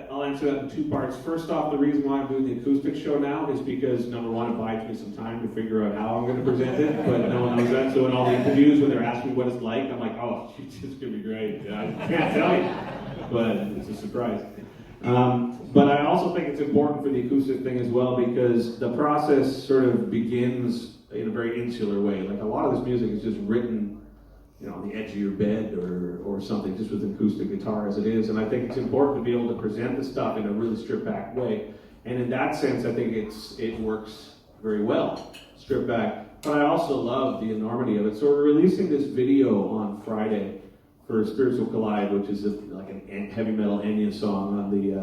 I'll answer that in two parts. First off, the reason why I'm doing the acoustic show now is because, number one, it buys me some time to figure out how I'm going to present it, but no one knows that. So in all the interviews, when they're asking me what it's like, I'm like, oh, it's going to be great. I can't tell you, but it's a surprise. But I also think it's important for the acoustic thing as well, because the process sort of begins in a very insular way. Like, a lot of this music is just written, on the edge of your bed or something, just with acoustic guitar as it is. And I think it's important to be able to present the stuff in a really stripped back way. And in that sense, I think it works very well, stripped back. But I also love the enormity of it. So we're releasing this video on Friday for Spiritual Collide, which is like a heavy metal Enya song on the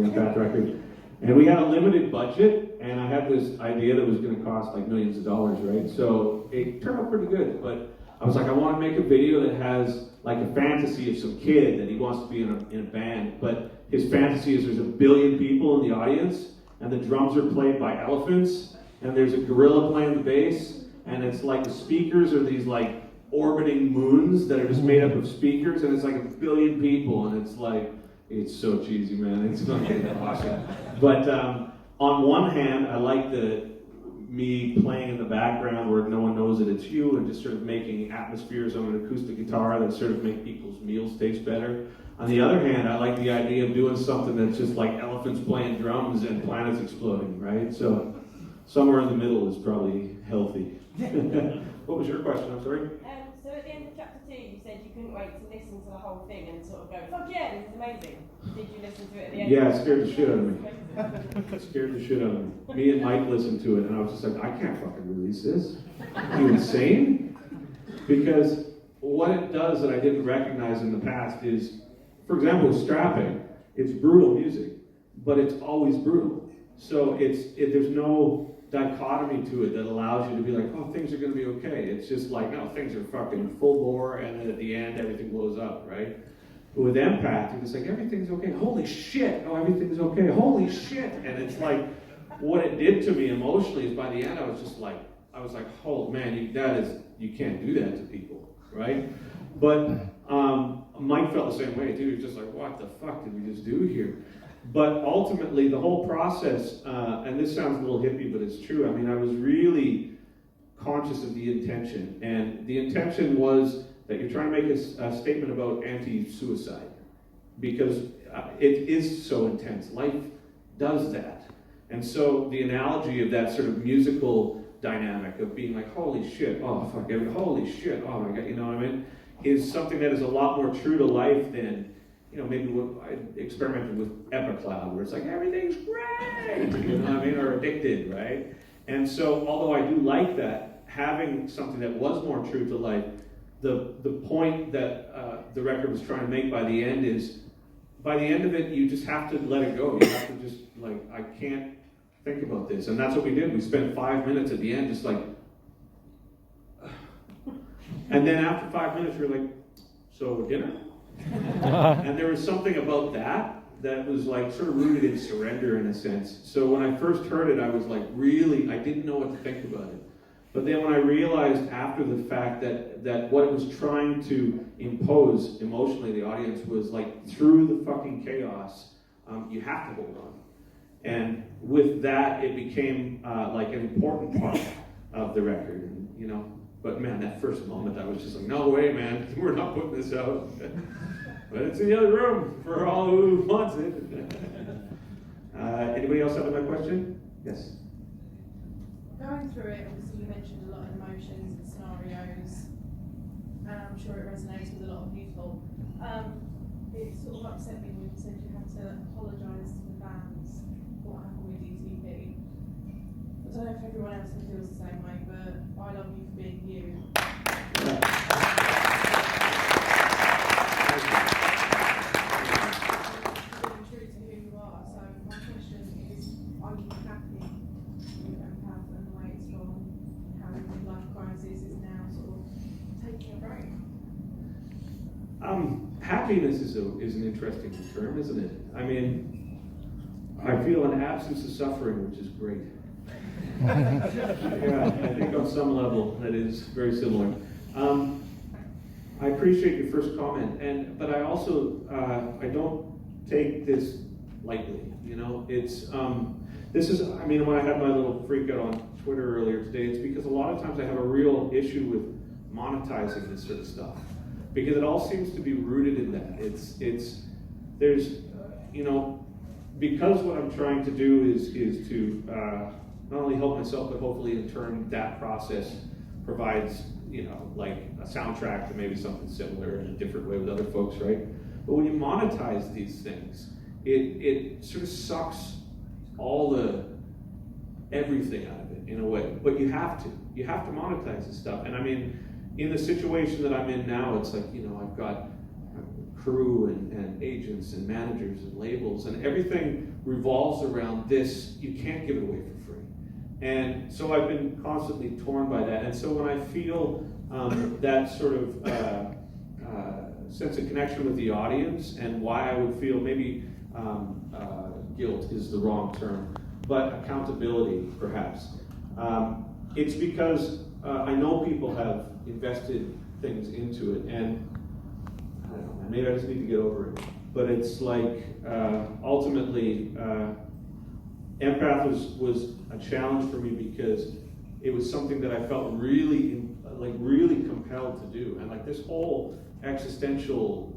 Empath record. And we had a limited budget, and I had this idea that was going to cost like millions of dollars, right? So it turned out pretty good, but I was like, I want to make a video that has like a fantasy of some kid that he wants to be in a band, but his fantasy is there's 1 billion people in the audience, and the drums are played by elephants, and there's a gorilla playing the bass, and it's like the speakers are these like orbiting moons that are just made up of speakers, and it's like 1 billion people, and it's like, it's so cheesy, man. It's fucking awesome. But on one hand, I like me playing in the background where no one knows that it's you, and just sort of making atmospheres on an acoustic guitar that sort of make people's meals taste better. On the other hand, I like the idea of doing something that's just like elephants playing drums and planets exploding, right? So somewhere in the middle is probably healthy. What was your question? I'm sorry? So at the end of chapter 2, you said you couldn't wait to listen to the whole thing and sort of go, fuck yeah, this is amazing. Did you listen to it at the end? Yeah, it scared the shit out of me. It scared the shit out of me. Me and Mike listened to it, and I was just like, I can't fucking release this. Are you insane? Because what it does that I didn't recognize in the past is, for example, with strapping, it's brutal music, but it's always brutal. So there's no dichotomy to it that allows you to be like, oh, things are going to be okay. It's just like, no, things are fucking full bore, and then at the end, everything blows up, right? But with Empath, you're just like, everything's okay. Holy shit. Oh, everything's okay. Holy shit. And it's like, what it did to me emotionally is by the end, I was like, oh man, you can't do that to people, right? But Mike felt the same way, too. He was just like, what the fuck did we just do here? But ultimately, the whole process, and this sounds a little hippie, but it's true. I mean, I was really conscious of the intention. And the intention was that you're trying to make a statement about anti-suicide. Because it is so intense. Life does that. And so the analogy of that sort of musical dynamic of being like, holy shit, oh fuck, holy shit, oh my God, you know what I mean? Is something that is a lot more true to life than, maybe what I experimented with Epicloud, where it's like, everything's great, you know what I mean? Or Addicted, right? And so, although I do like that, having something that was more true to life, the point that the record was trying to make by the end is, by the end of it, you just have to let it go. You have to just, like, I can't think about this. And that's what we did. We spent 5 minutes at the end just like, and then after 5 minutes, we were like, so dinner? And there was something about that was like sort of rooted in surrender in a sense. So when I first heard it, I was like really, I didn't know what to think about it. But then when I realized after the fact that what it was trying to impose emotionally the audience was like through the fucking chaos, you have to hold on. And with that, it became like an important part of the record. And, you know, but man, that first moment, I was just like, no way, man, we're not putting this out. But it's in the other room for all who wants it. Anybody else have another question? Yes. Going through it, obviously you mentioned a lot of emotions and scenarios, and I'm sure it resonates with a lot of people. It sort of upset me when you said you had to apologise to the fans for what happened with DTP. I don't know if everyone else feels the same way, but I love you for being you. Being true to who you are. So my question is, are you happy with Empath and the way it's gone, and how your midlife crisis is now sort of taking a break? Happiness is an interesting term, isn't it? I mean, I feel an absence of suffering, which is great. Yeah, I think on some level that is very similar. I appreciate your first comment, but I also I don't take this lightly. You know, it's this is. I mean, when I had my little freak out on Twitter earlier today, it's because a lot of times I have a real issue with monetizing this sort of stuff, because it all seems to be rooted in that. There's you know, because what I'm trying to do is to not only help myself, but hopefully in turn that process provides, you know, like a soundtrack to maybe something similar in a different way with other folks, right? But when you monetize these things, it sort of sucks all the everything out of it in a way. But you have to monetize this stuff. And I mean, in the situation that I'm in now, it's like, you know, I've got crew and agents and managers and labels, and everything revolves around this. You can't give it away for free. And so I've been constantly torn by that. And so when I feel that sort of sense of connection with the audience, and why I would feel maybe guilt is the wrong term, but accountability perhaps, it's because I know people have invested things into it, and I don't know, maybe I just need to get over it. But it's like ultimately, Empath was a challenge for me because it was something that I felt really compelled to do, and like this whole existential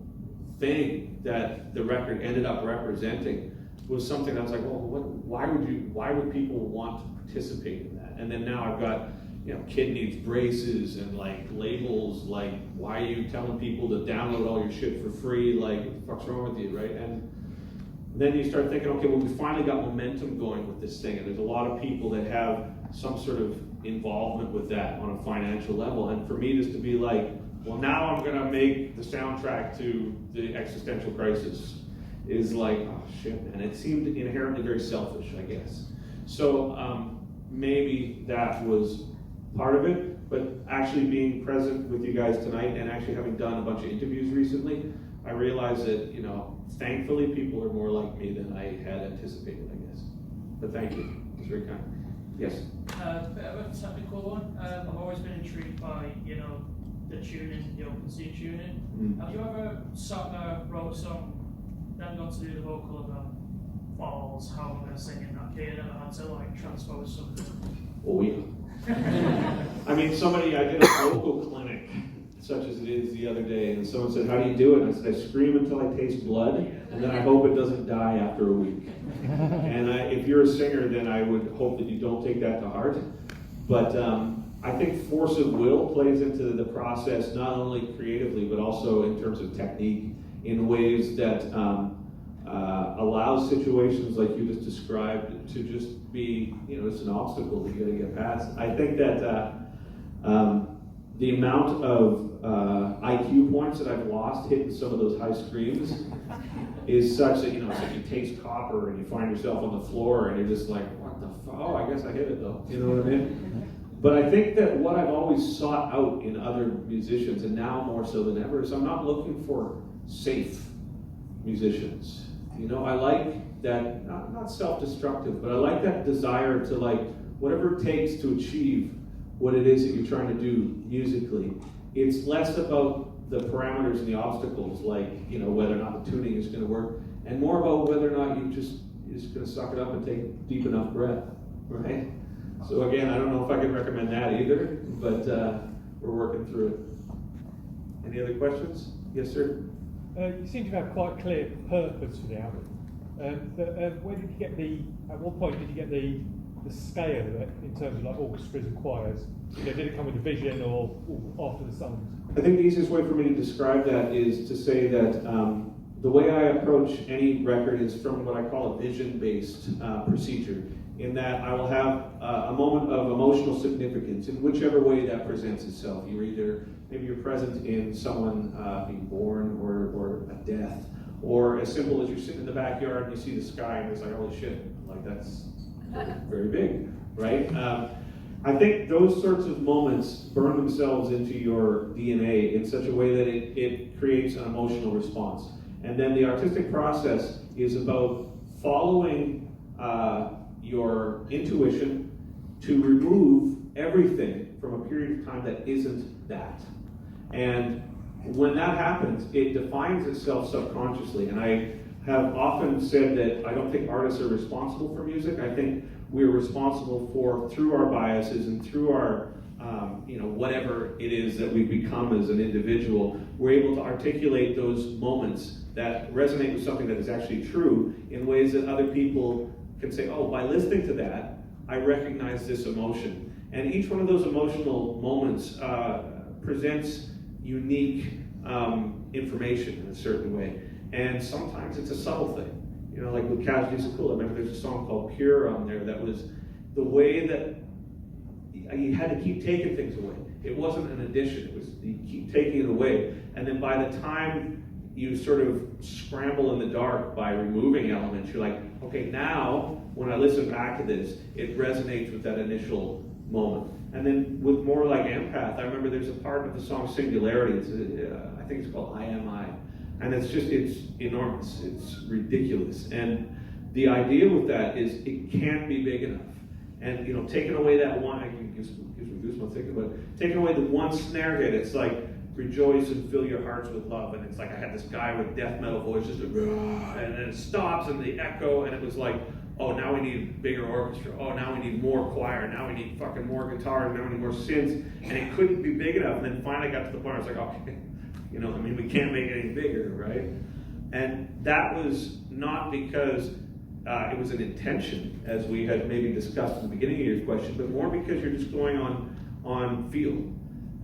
thing that the record ended up representing was something that I was like, well, why would people want to participate in that? And then now I've got, you know, kid needs braces and like labels, like, why are you telling people to download all your shit for free? Like, what the fuck's wrong with you, right? And then you start thinking, okay, well, we finally got momentum going with this thing, and there's a lot of people that have some sort of involvement with that on a financial level. And for me just to be like, well, now I'm gonna make the soundtrack to the existential crisis is like, oh shit, man. It seemed inherently very selfish, I guess. So maybe that was part of it, but actually being present with you guys tonight and actually having done a bunch of interviews recently, I realized that, you know, thankfully people are more like me than I had anticipated, I guess. But thank you, it's very kind. Yes? Bit of a technical one. I've always been intrigued by, you know, the tuning, the open C tuning. Have you ever wrote a song, then got to do the vocal of them? Balls, how am I going to sing in that key, and never had to like transpose something? Oh yeah. I mean, I did a vocal clinic, such as it is, the other day, and someone said, how do you do it? And I said, I scream until I taste blood, and then I hope it doesn't die after a week. And if you're a singer, then I would hope that you don't take that to heart. But I think force of will plays into the process, not only creatively, but also in terms of technique, in ways that allows situations like you just described to just be, you know, it's an obstacle that you gotta get past. I think that the amount of IQ points that I've lost hitting some of those high screams is such that, it's like you taste copper and you find yourself on the floor and you're just like, what the fuck? Oh, I guess I hit it though. You know what I mean? But I think that what I've always sought out in other musicians, and now more so than ever, is I'm not looking for safe musicians. I like that, not self-destructive, but I like that desire to, like, whatever it takes to achieve what it is that you're trying to do musically. It's less about the parameters and the obstacles, like, whether or not the tuning is going to work, and more about whether or not you're just going to suck it up and take a deep enough breath, right? So again, I don't know if I can recommend that either, but we're working through it. Any other questions? Yes, sir? You seem to have quite a clear purpose for the album. Where did you get at what point did you get the scale of it in terms of like orchestras and choirs? Did it come with a vision or after the songs? I think the easiest way for me to describe that is to say that the way I approach any record is from what I call a vision-based procedure, in that I will have a moment of emotional significance in whichever way that presents itself. Maybe you're present in someone being born or a death, or as simple as you're sitting in the backyard and you see the sky and it's like, holy shit, like that's very big, right? I think those sorts of moments burn themselves into your DNA in such a way that it creates an emotional response. And then the artistic process is about following your intuition to remove everything from a period of time that isn't that. And when that happens, it defines itself subconsciously. And I have often said that I don't think artists are responsible for music. I think we are responsible for, through our biases and through our, whatever it is that we've become as an individual, we're able to articulate those moments that resonate with something that is actually true in ways that other people can say, oh, by listening to that, I recognize this emotion. And each one of those emotional moments presents unique information in a certain way. And sometimes it's a subtle thing. Like with Casualties of Cool, I remember there's a song called Pure on there that was the way that you had to keep taking things away. It wasn't an addition, it was you keep taking it away. And then by the time you sort of scramble in the dark by removing elements, you're like, okay, now when I listen back to this, it resonates with that initial moment. And then with more like Empath, I remember there's a part of the song Singularity, I think it's called I Am I. And it's enormous, it's ridiculous. And the idea with that is it can't be big enough. And taking away that one, it gives me goosebumps thinking about it. Taking away the one snare hit, it's like, rejoice and fill your hearts with love. And it's like I had this guy with death metal voice, just and then it stops and the echo, and it was like, oh, now we need bigger orchestra. Oh, now we need more choir. Now we need fucking more guitar. Now we need more synths. And it couldn't be big enough. And then finally got to the point where I was like, okay, we can't make it any bigger, right? And that was not because it was an intention, as we had maybe discussed in the beginning of your question, but more because you're just going on feel.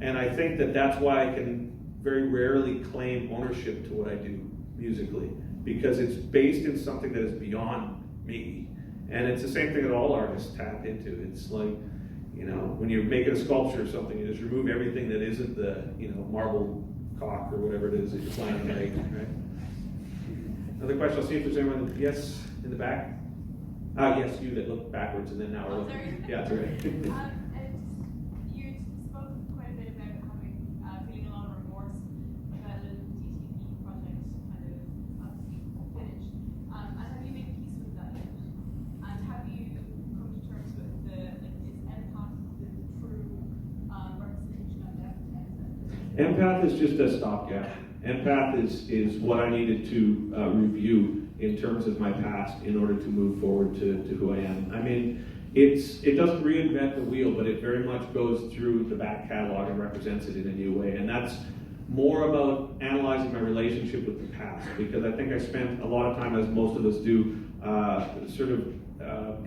And I think that that's why I can very rarely claim ownership to what I do musically, because it's based in something that is beyond me. And it's the same thing that all artists tap into. It's like, when you're making a sculpture or something, you just remove everything that isn't the, marble cock or whatever it is that you're planning to make, right? Another question, I'll see if there's anyone, yes, in the back? Yes, you that looked backwards and then now we're looking. Yeah, that's right. You spoke quite a bit about having feeling a lot of remorse about the TTP project kind of finished. And have you made peace with that yet? And have you come to terms with is Empath the true representation of Empath? Empath is just a stopgap. Empath is what I needed to review in terms of my past in order to move forward to who I am. I mean, it doesn't reinvent the wheel, but it very much goes through the back catalog and represents it in a new way. And that's more about analyzing my relationship with the past, because I think I spent a lot of time, as most of us do,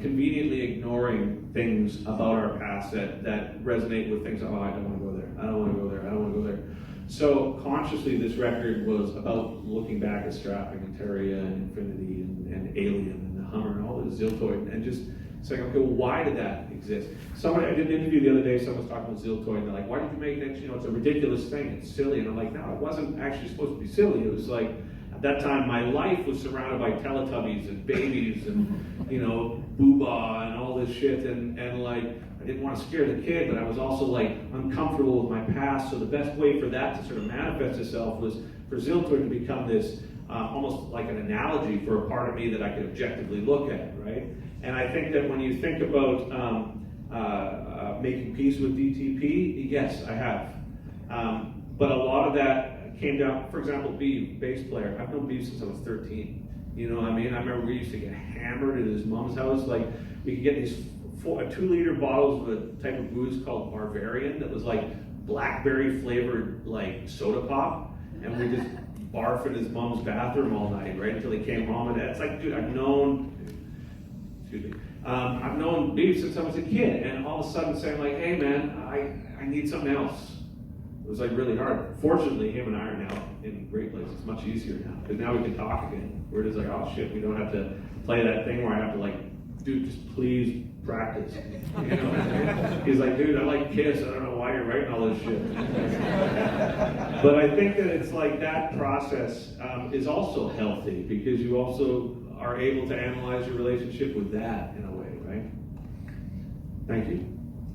conveniently ignoring things about our past that resonate with things. Oh, I don't want to go there. I don't want to go there. I don't want to go there. So consciously, this record was about looking back at Strapping and Terria and Infinity and Alien and the Hummer and all the Ziltoid, and just It's like, okay, well, why did that exist? Somebody, I did an interview the other day, someone was talking about Ziltoid, and they're like, why did you make that? You know, it's a ridiculous thing, it's silly. And I'm like, no, it wasn't actually supposed to be silly. It was like, at that time, my life was surrounded by Teletubbies and babies and, you know, Booba and all this shit. And like, I didn't want to scare the kid, but I was also like uncomfortable with my past. So the best way for that to sort of manifest itself was for Ziltoid to become this almost like an analogy for a part of me that I could objectively look at, right? And I think that when you think about making peace with DTP, yes, I have. But a lot of that came down, for example, Beef, bass player. I've known Beef since I was 13. You know what I mean? I remember we used to get hammered at his mom's house. Like, we could get these 2-liter bottles of a type of booze called Bavarian that was like blackberry flavored like soda pop, and we just barf in his mom's bathroom all night, right, until he came home. And it's like, dude, I've known Beef since I was a kid, and all of a sudden saying like, hey man, I need something else. It was like really hard. Fortunately, him and I are now in great places. It's much easier now, because now we can talk again. We're just like, oh shit, we don't have to play that thing where I have to like, dude, just please practice. You know? He's like, dude, I like Kiss. I don't know why you're writing all this shit. But I think that it's like that process is also healthy, because you also are able to analyze your relationship with that in a way, right? Thank you.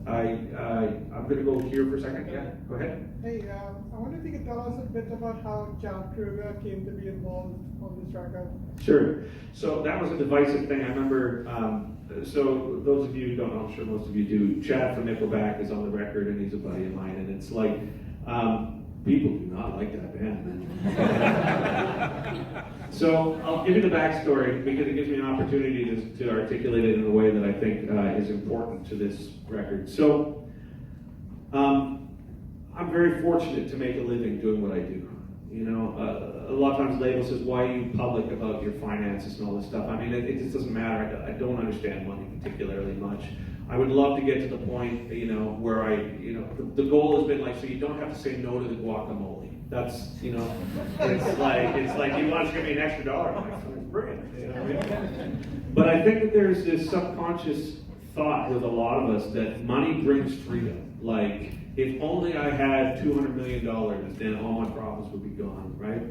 I'm going to go here for a second. Yeah, go ahead. Hey, I wonder if you could tell us a bit about how Chad Kruger came to be involved on this record. Sure. So that was a divisive thing. I remember, so those of you who don't know, I'm sure most of you do, Chad from Nickelback is on the record, and he's a buddy of mine, and it's like, people do not like that band, man. So I'll give you the backstory, because it gives me an opportunity to articulate it in a way that I think is important to this record. So I'm very fortunate to make a living doing what I do. You know, a lot of times labels says, why are you public about your finances and all this stuff? I mean, it just doesn't matter. I don't understand money particularly much. I would love to get to the point, you know, where the goal has been like, so you don't have to say no to the guacamole. That's, you know, it's like you want to give me an extra $1. I'm like, bring it, you know what I mean? But I think that there's this subconscious thought with a lot of us that money brings freedom. Like, if only I had $200 million, then all my problems would be gone, right?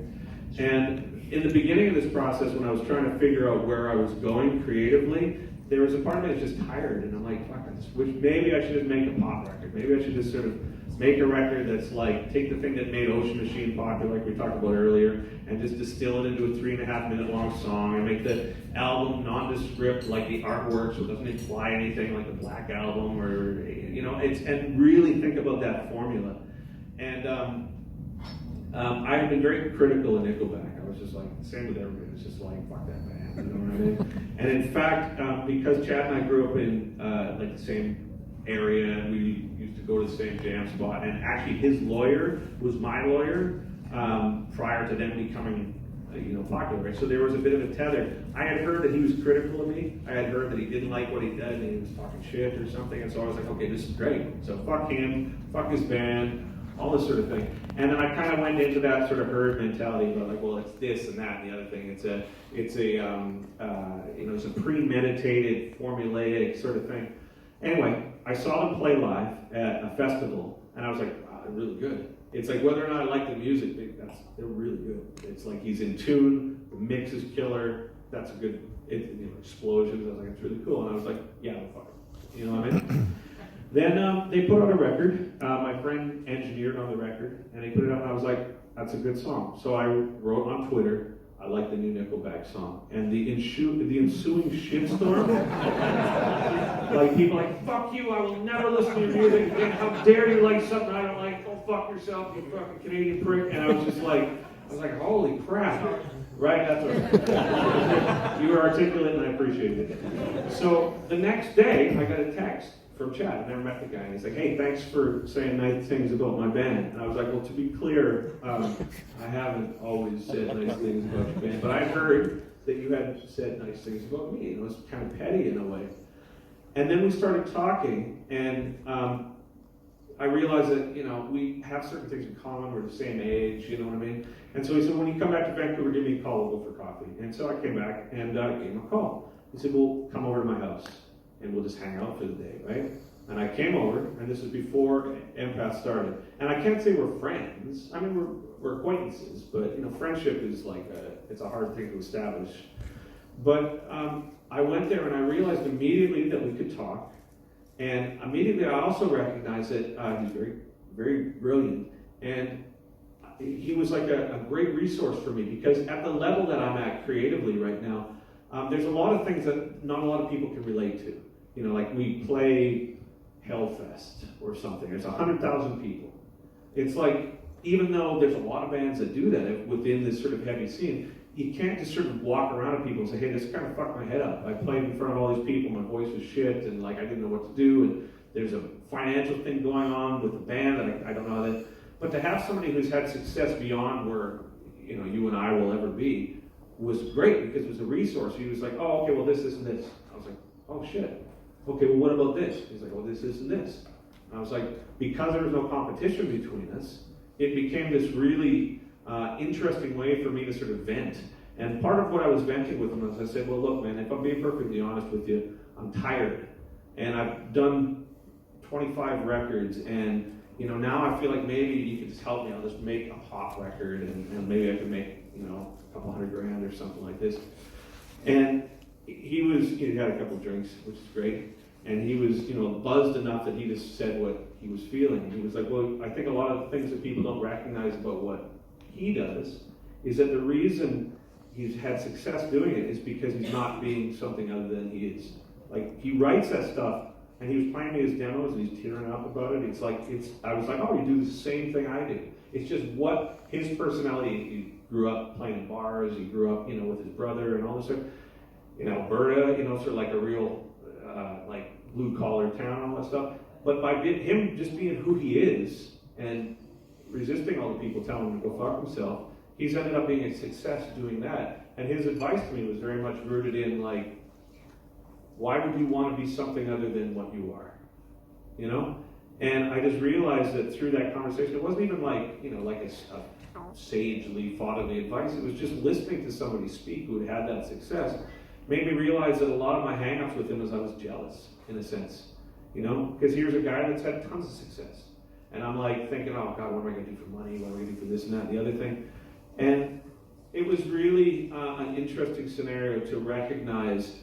And in the beginning of this process, when I was trying to figure out where I was going creatively, there was a part of me that's just tired, and I'm like, fuck, I just wish maybe I should just make a pop record. Maybe I should just sort of make a record that's like, take the thing that made Ocean Machine popular, like we talked about earlier, and just distill it into a 3.5-minute long song, and make the album nondescript, like the artwork, so it doesn't imply anything like the Black Album, or, you know, and really think about that formula. And I have been very critical of Nickelback. I was just like, same with everybody. It's just like, fuck that band. You know what I mean? And in fact, because Chad and I grew up in like the same area, and we used to go to the same jam spot, and actually his lawyer was my lawyer prior to them becoming popular. Right? So there was a bit of a tether. I had heard that he was critical of me. I had heard that he didn't like what he did, and he was talking shit or something. And so I was like, okay, this is great. So fuck him, fuck his band, all this sort of thing. And then I kind of went into that sort of herd mentality about like, well, it's this and that and the other thing. It's a premeditated, formulaic sort of thing. Anyway, I saw them play live at a festival, and I was like, wow, they're really good. It's like, whether or not I like the music, they're really good. It's like he's in tune, the mix is killer, that's a good, explosions. I was like, it's really cool. And I was like, yeah, well, fuck it. You know what I mean? Then they put out a record. My friend engineered on the record, and he put it out, and I was like, that's a good song. So I wrote on Twitter, I like the new Nickelback song. And the ensuing shitstorm, like people like, fuck you, I will never listen to your music again. How dare you like something I don't like? Go fuck yourself, you fucking Canadian prick. And I was like, holy crap. Right? That's right. You were articulate, and I appreciate it. So the next day, I got a text from Chad. I never met the guy, and he's like, hey, thanks for saying nice things about my band. And I was like, well, to be clear, I haven't always said nice things about your band, but I heard that you had said nice things about me, and it was kind of petty in a way. And then we started talking, and I realized that, we have certain things in common, we're the same age, you know what I mean? And so he said, when you come back to Vancouver, give me a call, we'll go for coffee. And so I came back, and gave him a call. He said, well, come over to my house. and we'll just hang out for the day, right? And I came over, and this was before Empath started. And I can't say we're friends. I mean, we're acquaintances, but friendship is it's a hard thing to establish. But I went there and I realized immediately that we could talk. And immediately I also recognized that he's very, very brilliant. And he was like a great resource for me, because at the level that I'm at creatively right now, there's a lot of things that not a lot of people can relate to. Like we play Hellfest or something. There's 100,000 people. It's like, even though there's a lot of bands that do that within this sort of heavy scene, you can't just sort of walk around at people and say, hey, this kind of fucked my head up. I played in front of all these people, my voice was shit, and I didn't know what to do, and there's a financial thing going on with the band that I don't know that. But to have somebody who's had success beyond where you and I will ever be was great, because it was a resource. He was like, oh, okay, well, this, and this. I was like, oh, shit. Okay, well, what about this? He's like, oh, this, and this. And I was like, because there was no competition between us, it became this really interesting way for me to sort of vent. And part of what I was venting with him was I said, well, look, man, if I'm being perfectly honest with you, I'm tired. And I've done 25 records, and now I feel like maybe you could just help me. I'll just make a pop record, and maybe I could make a couple $100,000 or something like this. And he had a couple drinks, which is great. And he was, buzzed enough that he just said what he was feeling. He was like, well, I think a lot of the things that people don't recognize about what he does is that the reason he's had success doing it is because he's not being something other than he is. Like, he writes that stuff, and he was playing me his demos, and he's tearing up about it. I was like, oh, you do the same thing I do. It's just what his personality, he grew up playing in bars, he grew up, with his brother and all this stuff. In Alberta, sort of like a real, blue-collar town and all that stuff. But by him just being who he is and resisting all the people telling him to go fuck himself, he's ended up being a success doing that. And his advice to me was very much rooted in, why would you want to be something other than what you are? And I just realized that through that conversation, it wasn't even like a sagely fatherly advice. It was just listening to somebody speak who had that success. Made me realize that a lot of my hang-ups with him was I was jealous, in a sense, because here's a guy that's had tons of success. And I'm thinking, oh God, what am I going to do for money? What am I going to do for this and that and the other thing? And it was really an interesting scenario to recognize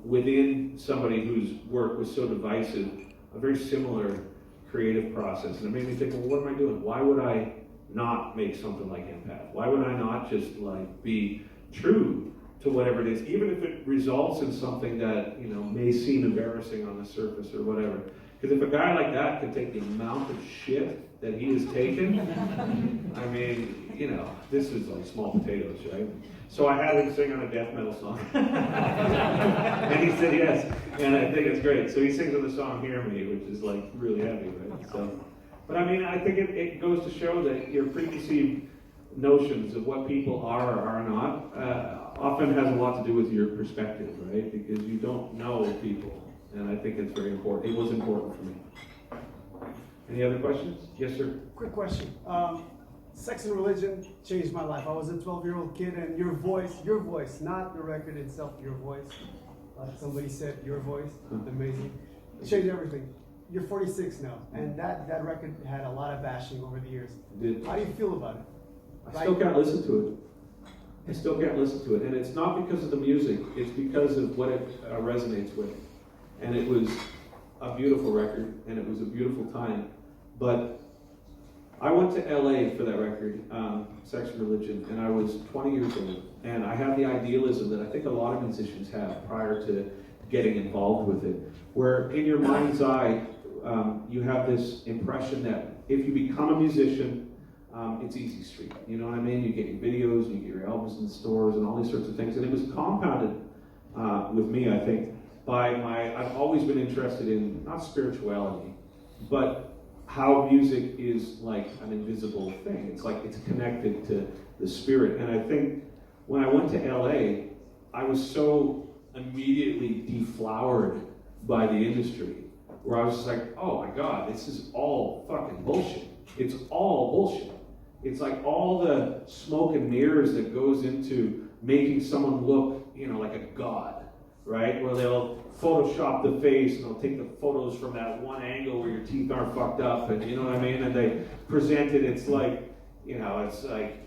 within somebody whose work was so divisive, a very similar creative process. And it made me think, well, what am I doing? Why would I not make something like Empath? Why would I not just be true to whatever it is, even if it results in something that may seem embarrassing on the surface or whatever? Because if a guy like that can take the amount of shit that he has taken, I mean, this is like small potatoes, right? So I had him sing on a death metal song, and he said yes, and I think it's great. So he sings on the song "Hear Me," which is really heavy, right? So, but I think it goes to show that your preconceived notions of what people are or are not often has a lot to do with your perspective, right? Because you don't know people, and I think it's very important. It was important for me. Any other questions? Yes, sir. Quick question. Sex and Religion changed my life. I was a 12-year-old kid, and your voice, not the record itself, your voice. Somebody said your voice, amazing. It changed everything. You're 46 now, and that record had a lot of bashing over the years. How do you feel about it? I still can't listen to it. I still can't listen to it. And it's not because of the music, it's because of what it resonates with. And it was a beautiful record, and it was a beautiful time. But I went to LA for that record, Sex and Religion, and I was 20 years old. And I had the idealism that I think a lot of musicians have prior to getting involved with it, where in your mind's eye, you have this impression that if you become a musician, it's easy street. You know what I mean? You get your videos, you get your albums in the stores, and all these sorts of things. And it was compounded with me, I think, by I've always been interested in, not spirituality, but how music is like an invisible thing. It's like it's connected to the spirit. And I think when I went to LA, I was so immediately deflowered by the industry, where I was just like, oh my God, this is all fucking bullshit. It's all bullshit. It's like all the smoke and mirrors that goes into making someone look, like a god. right? Where they'll Photoshop the face and they'll take the photos from that one angle where your teeth aren't fucked up, and you know what I mean? And they present it, it's like, you know, it's like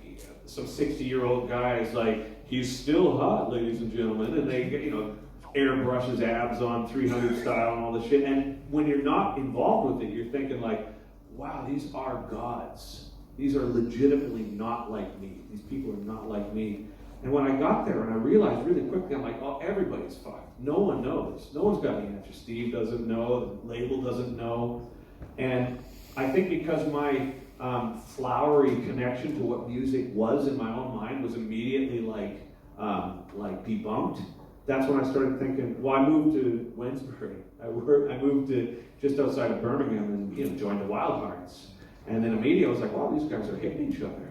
some 60-year-old guy is like, he's still hot, ladies and gentlemen, and they, you know, airbrush his abs on 300 style and all this shit. And when you're not involved with it, you're thinking like, wow, these are gods. These are legitimately not like me. These people are not like me. And when I got there and I realized really quickly, I'm like, oh, everybody's fucked. No one knows. No one's got the answer. Steve doesn't know. The label doesn't know. And I think because my flowery connection to what music was in my own mind was immediately like debunked. That's when I started thinking, well, I moved to Wednesbury. I moved to just outside of Birmingham and, you know, joined the Wild Hearts. And then immediately I was like, wow, these guys are hitting each other,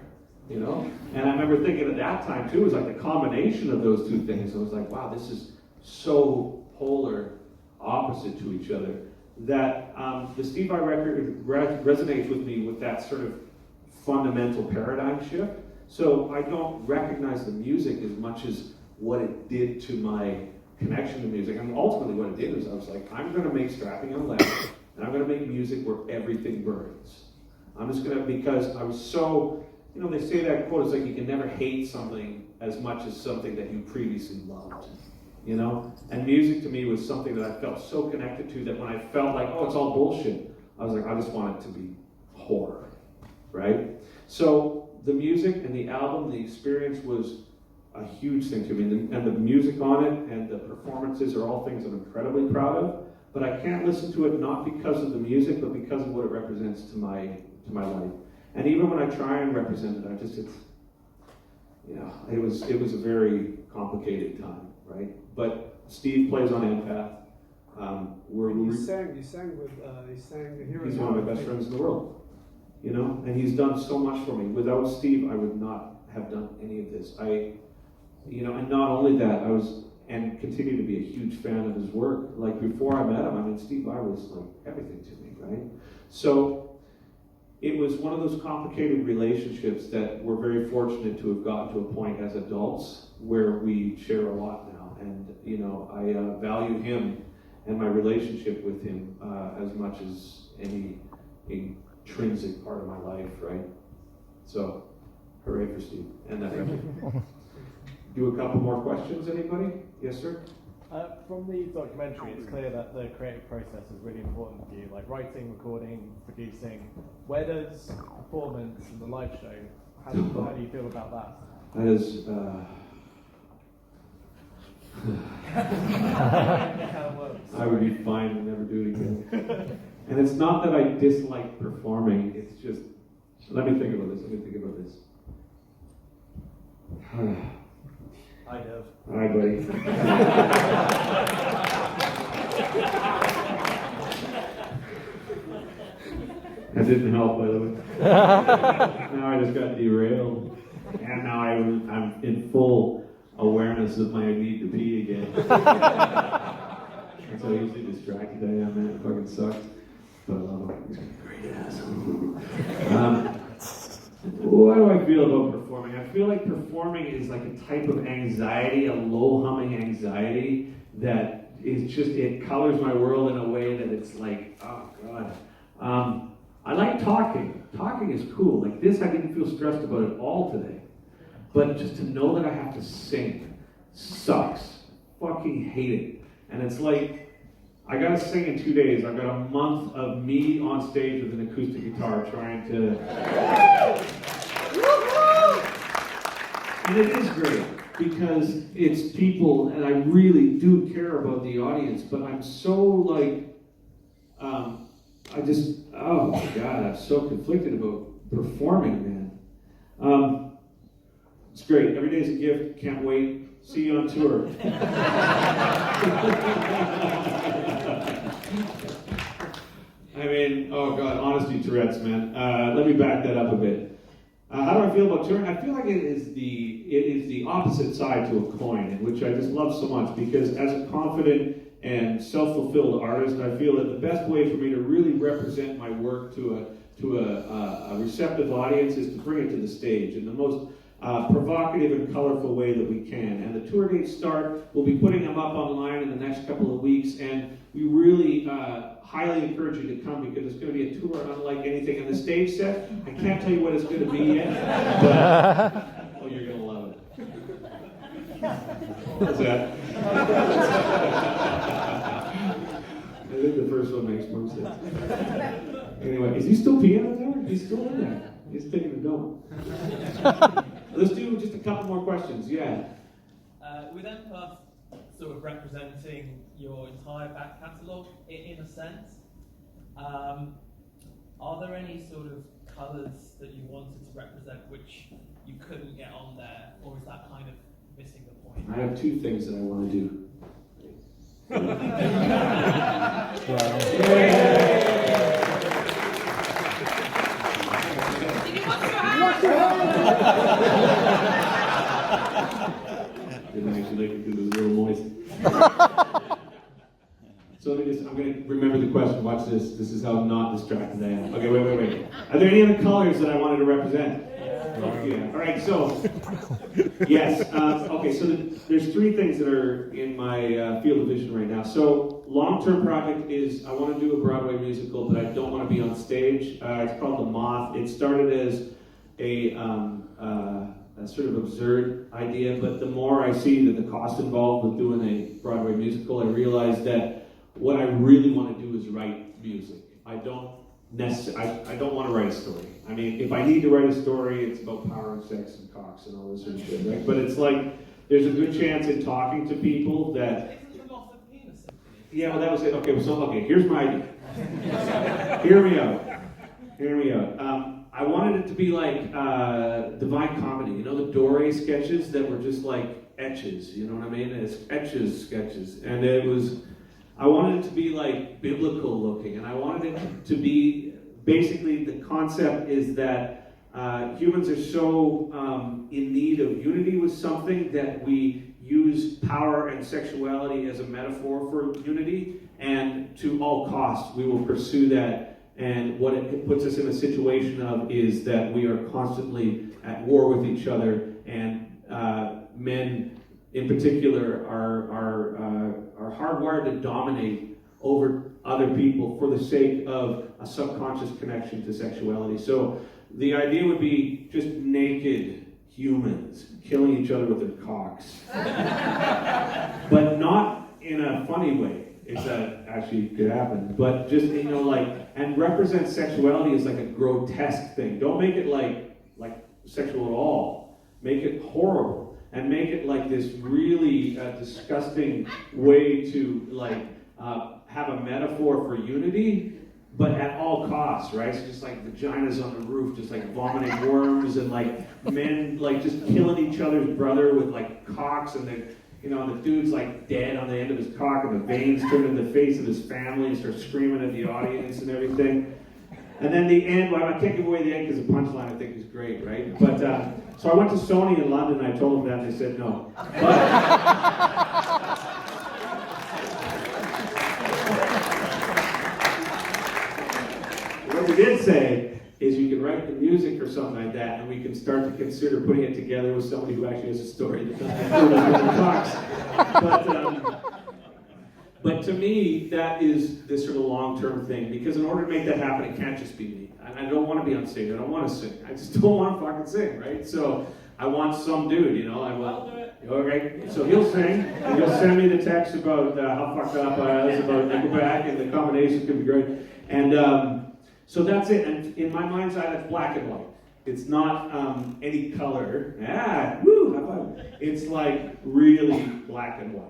you know? And I remember thinking at that time too, it was like the combination of those two things. I was like, wow, this is so polar opposite to each other that the Steve Vai record resonates with me with that sort of fundamental paradigm shift. So I don't recognize the music as much as what it did to my connection to music. And ultimately what it did is I was like, I'm going to make Strapping Young Lad, and I'm going to make music where everything burns. I'm just going to, because I was so, you know, they say that quote, it's like you can never hate something as much as something that you previously loved, you know? And music to me was something that I felt so connected to that when I felt like, oh, it's all bullshit, I was like, I just want it to be horror, right? So the music and the album, the experience was a huge thing to me, and the music on it and the performances are all things I'm incredibly proud of, but I can't listen to it not because of the music, but because of what it represents to my life. And even when I try and represent it, it's you know, it was a very complicated time, right? But Steve plays on Empath. You sang the hero. He's one of my best friends in the world, you know, and he's done so much for me. Without Steve, I would not have done any of this. You know, and not only that, I was and continue to be a huge fan of his work. Like before I met him, I mean, Steve Vai was like everything to me, right? So it was one of those complicated relationships that we're very fortunate to have gotten to a point as adults where we share a lot now. And, you know, I value him and my relationship with him as much as any intrinsic part of my life, right? So, hooray for Steve and that record. Do a couple more questions, anybody? Yes, sir? From the documentary, it's clear that the creative process is really important to you, like writing, recording, producing. Where does performance and the live show, how do you feel about that? That is, I would be fine and never do it again. And it's not that I dislike performing, it's just, let me think about this. I know. Hi, buddy. That didn't help, by the way. Now I just got derailed. And now I'm in full awareness of my need to pee again. That's how easily distracted I am, man. It fucking sucks. But I love him. He's a great asshole. What do I feel about performing? I feel like performing is like a type of anxiety, a low-humming anxiety that is just, it colors my world in a way that it's like, oh God. I like talking. Talking is cool. Like this, I didn't feel stressed about it all today. But just to know that I have to sing sucks. Fucking hate it. And it's like, I gotta sing in 2 days. I've got a month of me on stage with an acoustic guitar trying to... And it is great, because it's people, and I really do care about the audience, but I'm so like, oh my God, I'm so conflicted about performing, man. It's great. Every day's a gift. Can't wait. See you on tour. I mean, oh God, honesty Tourette's, man. Let me back that up a bit. How do I feel about touring? I feel like it is the opposite side to a coin, which I just love so much, because as a confident and self-fulfilled artist, I feel that the best way for me to really represent my work to a receptive audience is to bring it to the stage. And the most provocative and colorful way that we can. And the tour dates start, we'll be putting them up online in the next couple of weeks, and we really highly encourage you to come because it's going to be a tour unlike anything. And the stage set, I can't tell you what it's going to be yet, but oh, you're going to love it. What's that? I think the first one makes more sense. Anyway, is he still peeing in there? He's still in there. He's taking a dump. Let's do just a couple more questions. Yeah. With Empath sort of representing your entire back catalogue in a sense, are there any sort of colours that you wanted to represent which you couldn't get on there, or is that kind of missing the point? I have two things that I want to do. Didn't actually like it because it was a little moist. So I'm going to remember the question. Watch this. This is how not distracted I am. Okay, wait. Are there any other colors that I wanted to represent? Yeah. All right, so, yes. Okay, so there's three things that are in my field of vision right now. So, long-term project is I want to do a Broadway musical, but I don't want to be on stage. It's called The Moth. It started as a sort of absurd idea, but the more I see that the cost involved with doing a Broadway musical, I realize that what I really want to do is write music. I don't want to write a story. I mean, if I need to write a story, it's about power and sex and cocks and all this sort of shit, right? But it's like, there's a good chance in talking to people that... Yeah, well, that was it. Okay, here's my idea. Hear me out. I wanted it to be like Divine Comedy. You know the Dore sketches that were just like etches, you know what I mean? It's etches sketches. And I wanted it to be like biblical looking, and I wanted it to be, basically the concept is that humans are so in need of unity with something that we use power and sexuality as a metaphor for unity, and to all costs we will pursue that. And what it puts us in a situation of is that we are constantly at war with each other, and men in particular are hardwired to dominate over other people for the sake of a subconscious connection to sexuality. So the idea would be just naked humans killing each other with their cocks. But not in a funny way. It's that actually could happen. But just, and represent sexuality as like a grotesque thing. Don't make it like sexual at all. Make it horrible. And make it like this really disgusting way to have a metaphor for unity, but at all costs, right? So just like vaginas on the roof, just like vomiting worms, and like men like just killing each other's brother with like cocks, and the dude's like dead on the end of his cock, and the veins turn in the face of his family and start screaming at the audience and everything. And then the end, well, I can't give away the end because the punchline I think is great, right? But so I went to Sony in London, and I told them that, and they said no. But what we did say is you can write the music or something like that, and we can start to consider putting it together with somebody who actually has a story that doesn't talks. But to me, that is this sort of long-term thing, because in order to make that happen, it can't just be me. I don't want to be on stage. I don't want to sing. I just don't want to fucking sing, right? So I want some dude, I'll do it. Okay, so he'll sing, and he'll send me the text about how fucked up I was about Nickelback, and the combination could be great. And so that's it. And in my mind's eye, that's black and white. It's not any color. High five. It's like really black and white.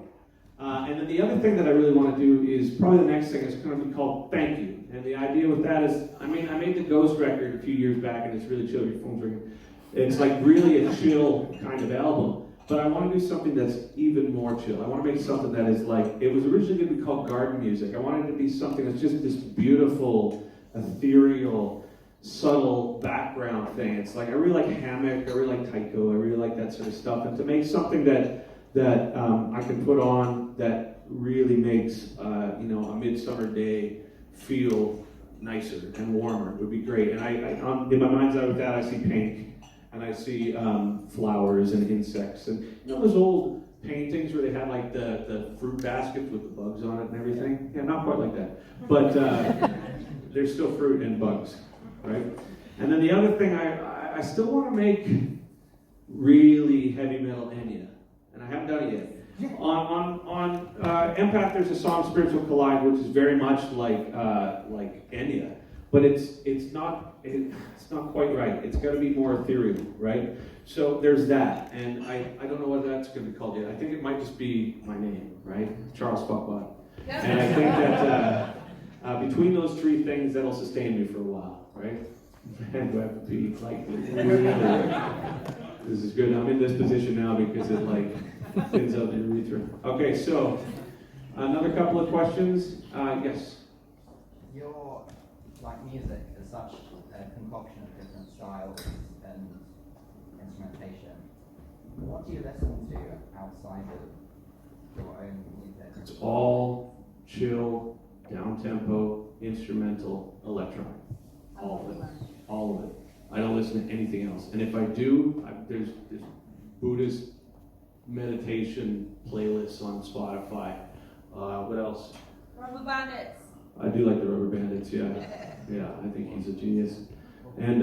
And then the other thing that I really want to do is probably the next thing is going to be called Thank You. And the idea with that is, I made the Ghost record a few years back, and it's really chill. Your phone's ringing. It's like really a chill kind of album. But I want to do something that's even more chill. I want to make something that is like, it was originally going to be called Garden Music. I wanted it to be something that's just this beautiful, ethereal, subtle background thing. It's like, I really like Hammock, I really like Taiko, I really like that sort of stuff. And to make something that I can put on that really makes a midsummer day feel nicer and warmer would be great. And in my mind's eye with that, I see pink. and I see flowers and insects, and you know those old paintings where they had like the fruit baskets with the bugs on it and everything? Yeah, not quite like that, but there's still fruit and bugs, right? And then the other thing, I still want to make really heavy metal Enya, and I haven't done it yet. On Empath, there's a song "Spiritual Collide," which is very much like Enya, but it's not quite right. It's got to be more ethereal, right? So there's that, and I don't know what that's going to be called yet. I think it might just be my name, right? Charles Fuckbot. And I think that between those three things, that'll sustain me for a while, right? And do I have to be like, this is good. I'm in this position now because it like thins out the urethra. Okay, so another couple of questions. Yes. Your music is such a concoction of different styles and instrumentation. What do you listen to outside of your own music? It's all chill, down-tempo, instrumental, electronic. All of it. All of it. I don't listen to anything else. And if I do, there's Buddhist meditation playlists on Spotify. What else? Rubber Bandits. I do like the Rubber Bandits, yeah. Yeah, I think he's a genius. And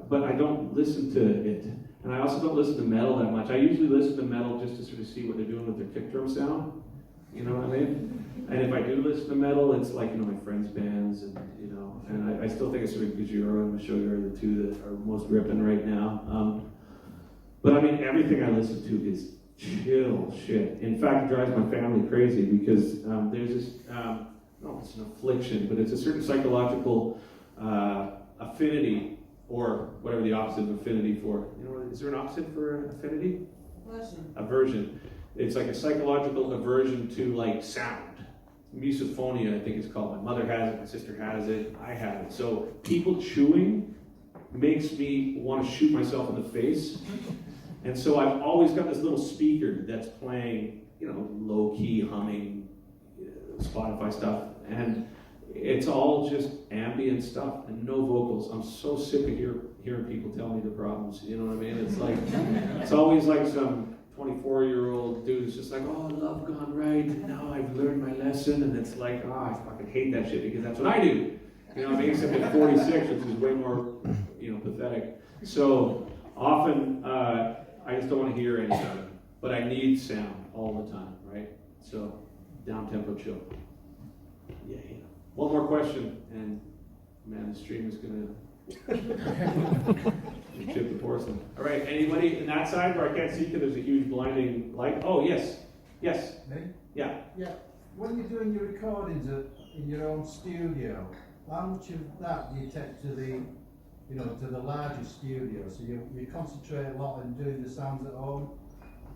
but I don't listen to it. And I also don't listen to metal that much. I usually listen to metal just to sort of see what they're doing with their kick drum sound. You know what I mean? And if I do listen to metal, it's like, you know, my friends' bands, and you know, and I still think it's sort of Gajuro and Meshuggah are the two that are most ripping right now. But I mean, everything I listen to is chill shit. In fact, it drives my family crazy because there's this, no, it's an affliction, but it's a certain psychological affinity, or whatever the opposite of affinity for. You know, is there an opposite for affinity? Aversion. It's like a psychological aversion to like sound. Misophonia, I think it's called. My mother has it, my sister has it, I have it. So people chewing makes me want to shoot myself in the face. And so I've always got this little speaker that's playing, you know, low-key humming Spotify stuff. And it's all just ambient stuff and no vocals. I'm so sick of hearing people tell me their problems. You know what I mean? It's like, it's always like some 24-year-old dude is just like, oh, love gone right, and now I've learned my lesson, and it's like, oh, I fucking hate that shit because that's what I do. You know what I mean? Except at 46, which is way more, you know, pathetic. So often, I just don't want to hear any of it, but I need sound all the time, right? So down-tempo chill. Yeah. One more question, and man, the stream is gonna chip the porcelain. All right, anybody in that side where I can't see because there's a huge blinding light? Oh, yes. Yes. Me? Yeah. Yeah. When you're doing your recordings in your own studio, how much of that do you take to the, you know, to the larger studio? So you concentrate a lot on doing the sounds at home,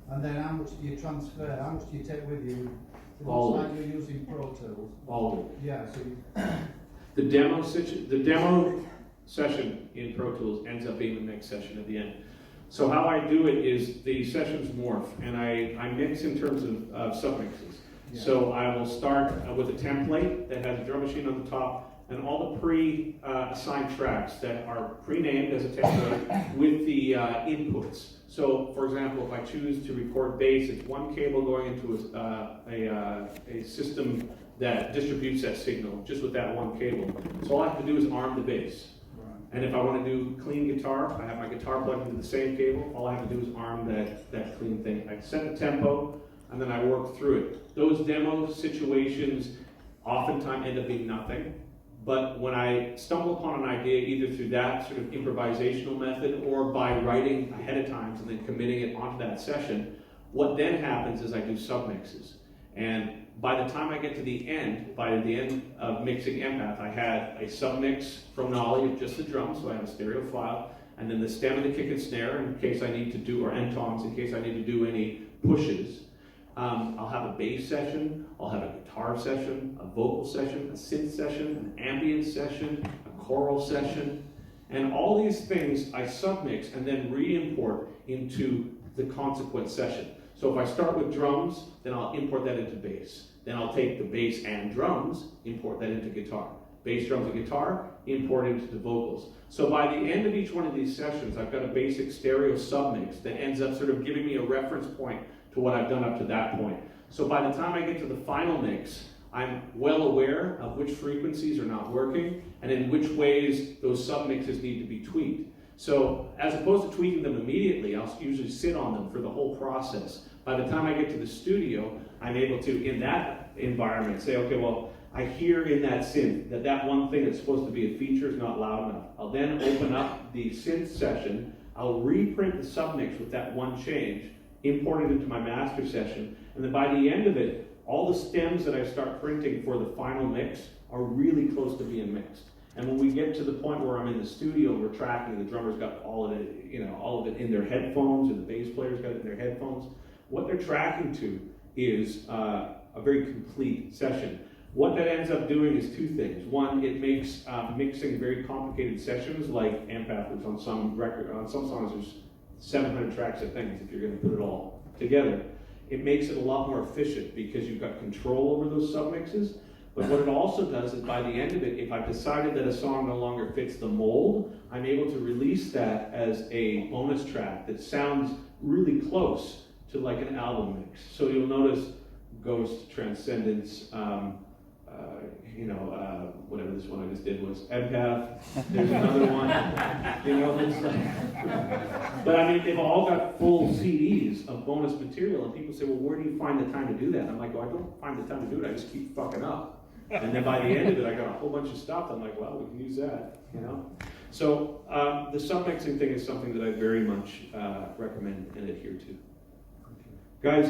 and then how much do you transfer? How much do you take with you? It All looks of like you're using Pro Tools. All of it. Yeah. So you, the demo session in Pro Tools ends up being the mix session at the end. So how I do it is the sessions morph, and I mix in terms of submixes. Yeah. So I will start with a template that has a drum machine on the top and all the pre-assigned tracks that are pre-named as a template with the inputs. So, for example, if I choose to record bass, it's one cable going into a system that distributes that signal just with that one cable. So all I have to do is arm the bass. And if I want to do clean guitar, I have my guitar plugged into the same cable. All I have to do is arm that clean thing. I set the tempo, and then I work through it. Those demo situations oftentimes end up being nothing. But when I stumble upon an idea, either through that sort of improvisational method or by writing ahead of time and then committing it onto that session, what then happens is I do submixes. And by the time I get to the end, by the end of mixing Empath, I had a submix from Nolly of just the drums, so I have a stereo file, and then the stem and the kick and snare in case I need to do, or end toms in case I need to do any pushes. I'll have a bass session, I'll have a guitar session, a vocal session, a synth session, an ambient session, a choral session, and all these things I submix and then re-import into the consequent session. So if I start with drums, then I'll import that into bass. Then I'll take the bass and drums, import that into guitar. Bass, drums, and guitar, imported into the vocals. So by the end of each one of these sessions, I've got a basic stereo submix that ends up sort of giving me a reference point to what I've done up to that point. So by the time I get to the final mix, I'm well aware of which frequencies are not working and in which ways those submixes need to be tweaked. So as opposed to tweaking them immediately, I'll usually sit on them for the whole process. By the time I get to the studio, I'm able to, in that environment, say, okay, well, I hear in that synth that that one thing that's supposed to be a feature is not loud enough. I'll then open up the synth session, I'll reprint the submix with that one change, import it into my master session, and then by the end of it, all the stems that I start printing for the final mix are really close to being mixed. And when we get to the point where I'm in the studio and we're tracking, the drummer's got all of it, all of it in their headphones, and the bass player's got it in their headphones, what they're tracking to is a very complete session. What that ends up doing is two things. One, it makes mixing very complicated sessions, like Empath, which on some songs there's 700 tracks of things if you're going to put it all together. It makes it a lot more efficient because you've got control over those submixes. But what it also does is by the end of it, if I've decided that a song no longer fits the mold, I'm able to release that as a bonus track that sounds really close to like an album mix. So you'll notice Ghost, Transcendence, whatever this one I just did was, Empath, there's another one, it's like, but I mean, they've all got full CDs of bonus material, and people say, well, where do you find the time to do that? And I'm like, well, I don't find the time to do it, I just keep fucking up. And then by the end of it, I got a whole bunch of stuff, I'm like, well, we can use that, So the submixing thing is something that I very much recommend and adhere to. Guys,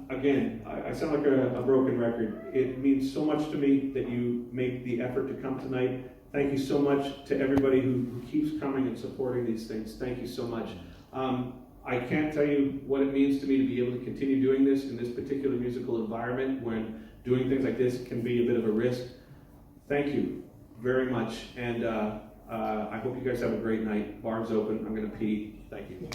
again, I sound like a broken record. It means so much to me that you make the effort to come tonight. Thank you so much to everybody who keeps coming and supporting these things. Thank you so much. I can't tell you what it means to me to be able to continue doing this in this particular musical environment when doing things like this can be a bit of a risk. Thank you very much, and I hope you guys have a great night. Bar's open. I'm going to pee. Thank you.